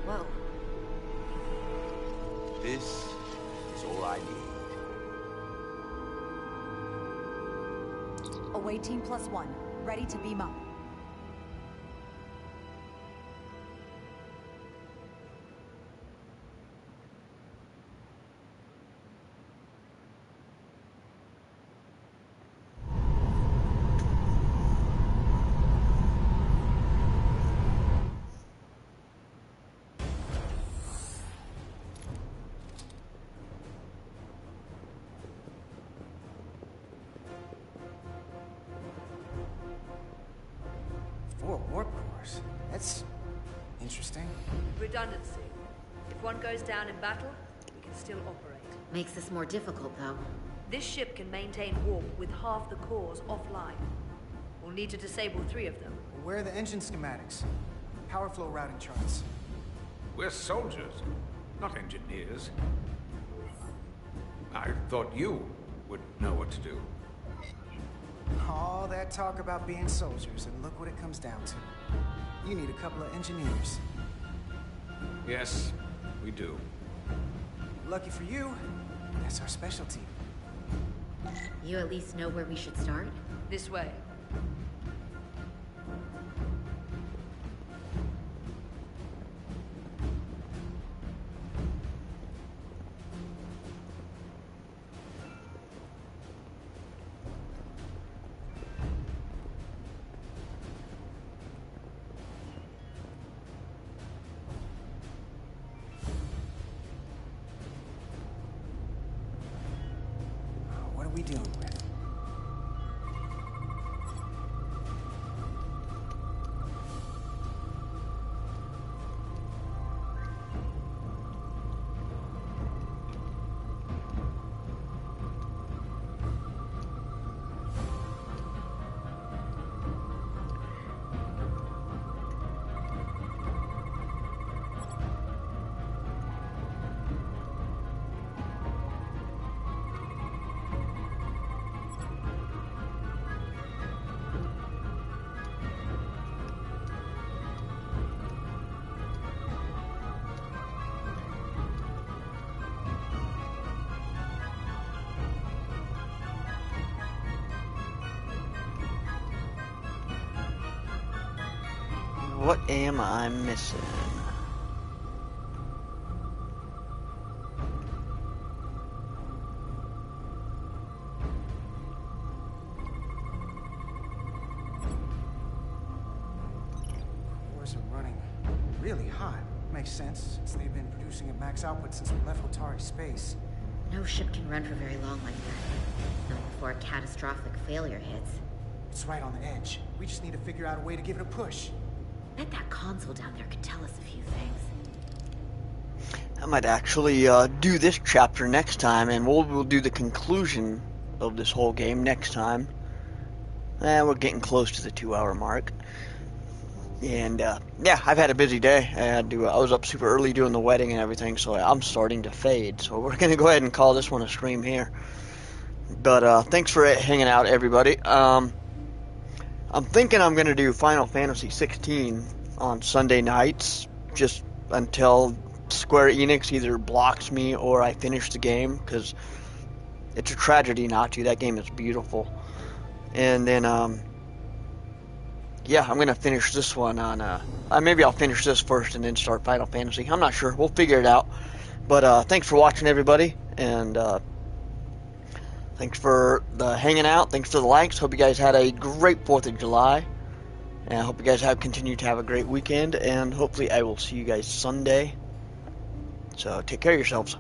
Whoa. This is all I need. Away team +1, ready to beam up. Warp cores. That's interesting. Redundancy. If one goes down in battle, we can still operate. Makes this more difficult, though. This ship can maintain warp with half the cores offline. We'll need to disable 3 of them. Where are the engine schematics? Power flow routing charts. We're soldiers, not engineers. I thought you would know what to do. All that talk about being soldiers, and look what it comes down to. You need a couple of engineers. Yes, we do. Lucky for you, that's our specialty. You at least know where we should start? This way. What are we dealing with? What am I missing? Cores are running really hot. Makes sense, since they've been producing at max output since we left Otari space. No ship can run for very long like that. Not before a catastrophic failure hits. It's right on the edge. We just need to figure out a way to give it a push. Bet that console down there could tell us a few things. I might actually do this chapter next time, and we'll do the conclusion of this whole game next time. We're getting close to the 2-hour mark. And yeah, I've had a busy day. I was up super early doing the wedding and everything, so I'm starting to fade. So we're going to go ahead and call this one a stream here. But thanks for hanging out, everybody. I'm thinking I'm going to do Final Fantasy 16 on Sunday nights, just until Square Enix either blocks me or I finish the game, because it's a tragedy not to. That game is beautiful. And then, yeah, I'm going to finish this one on, maybe I'll finish this first and then start Final Fantasy. I'm not sure. We'll figure it out. But thanks for watching, everybody. And thanks for the hanging out. Thanks for the likes. Hope you guys had a great 4th of July. And I hope you guys have continued to have a great weekend. And hopefully I will see you guys Sunday. So take care of yourselves.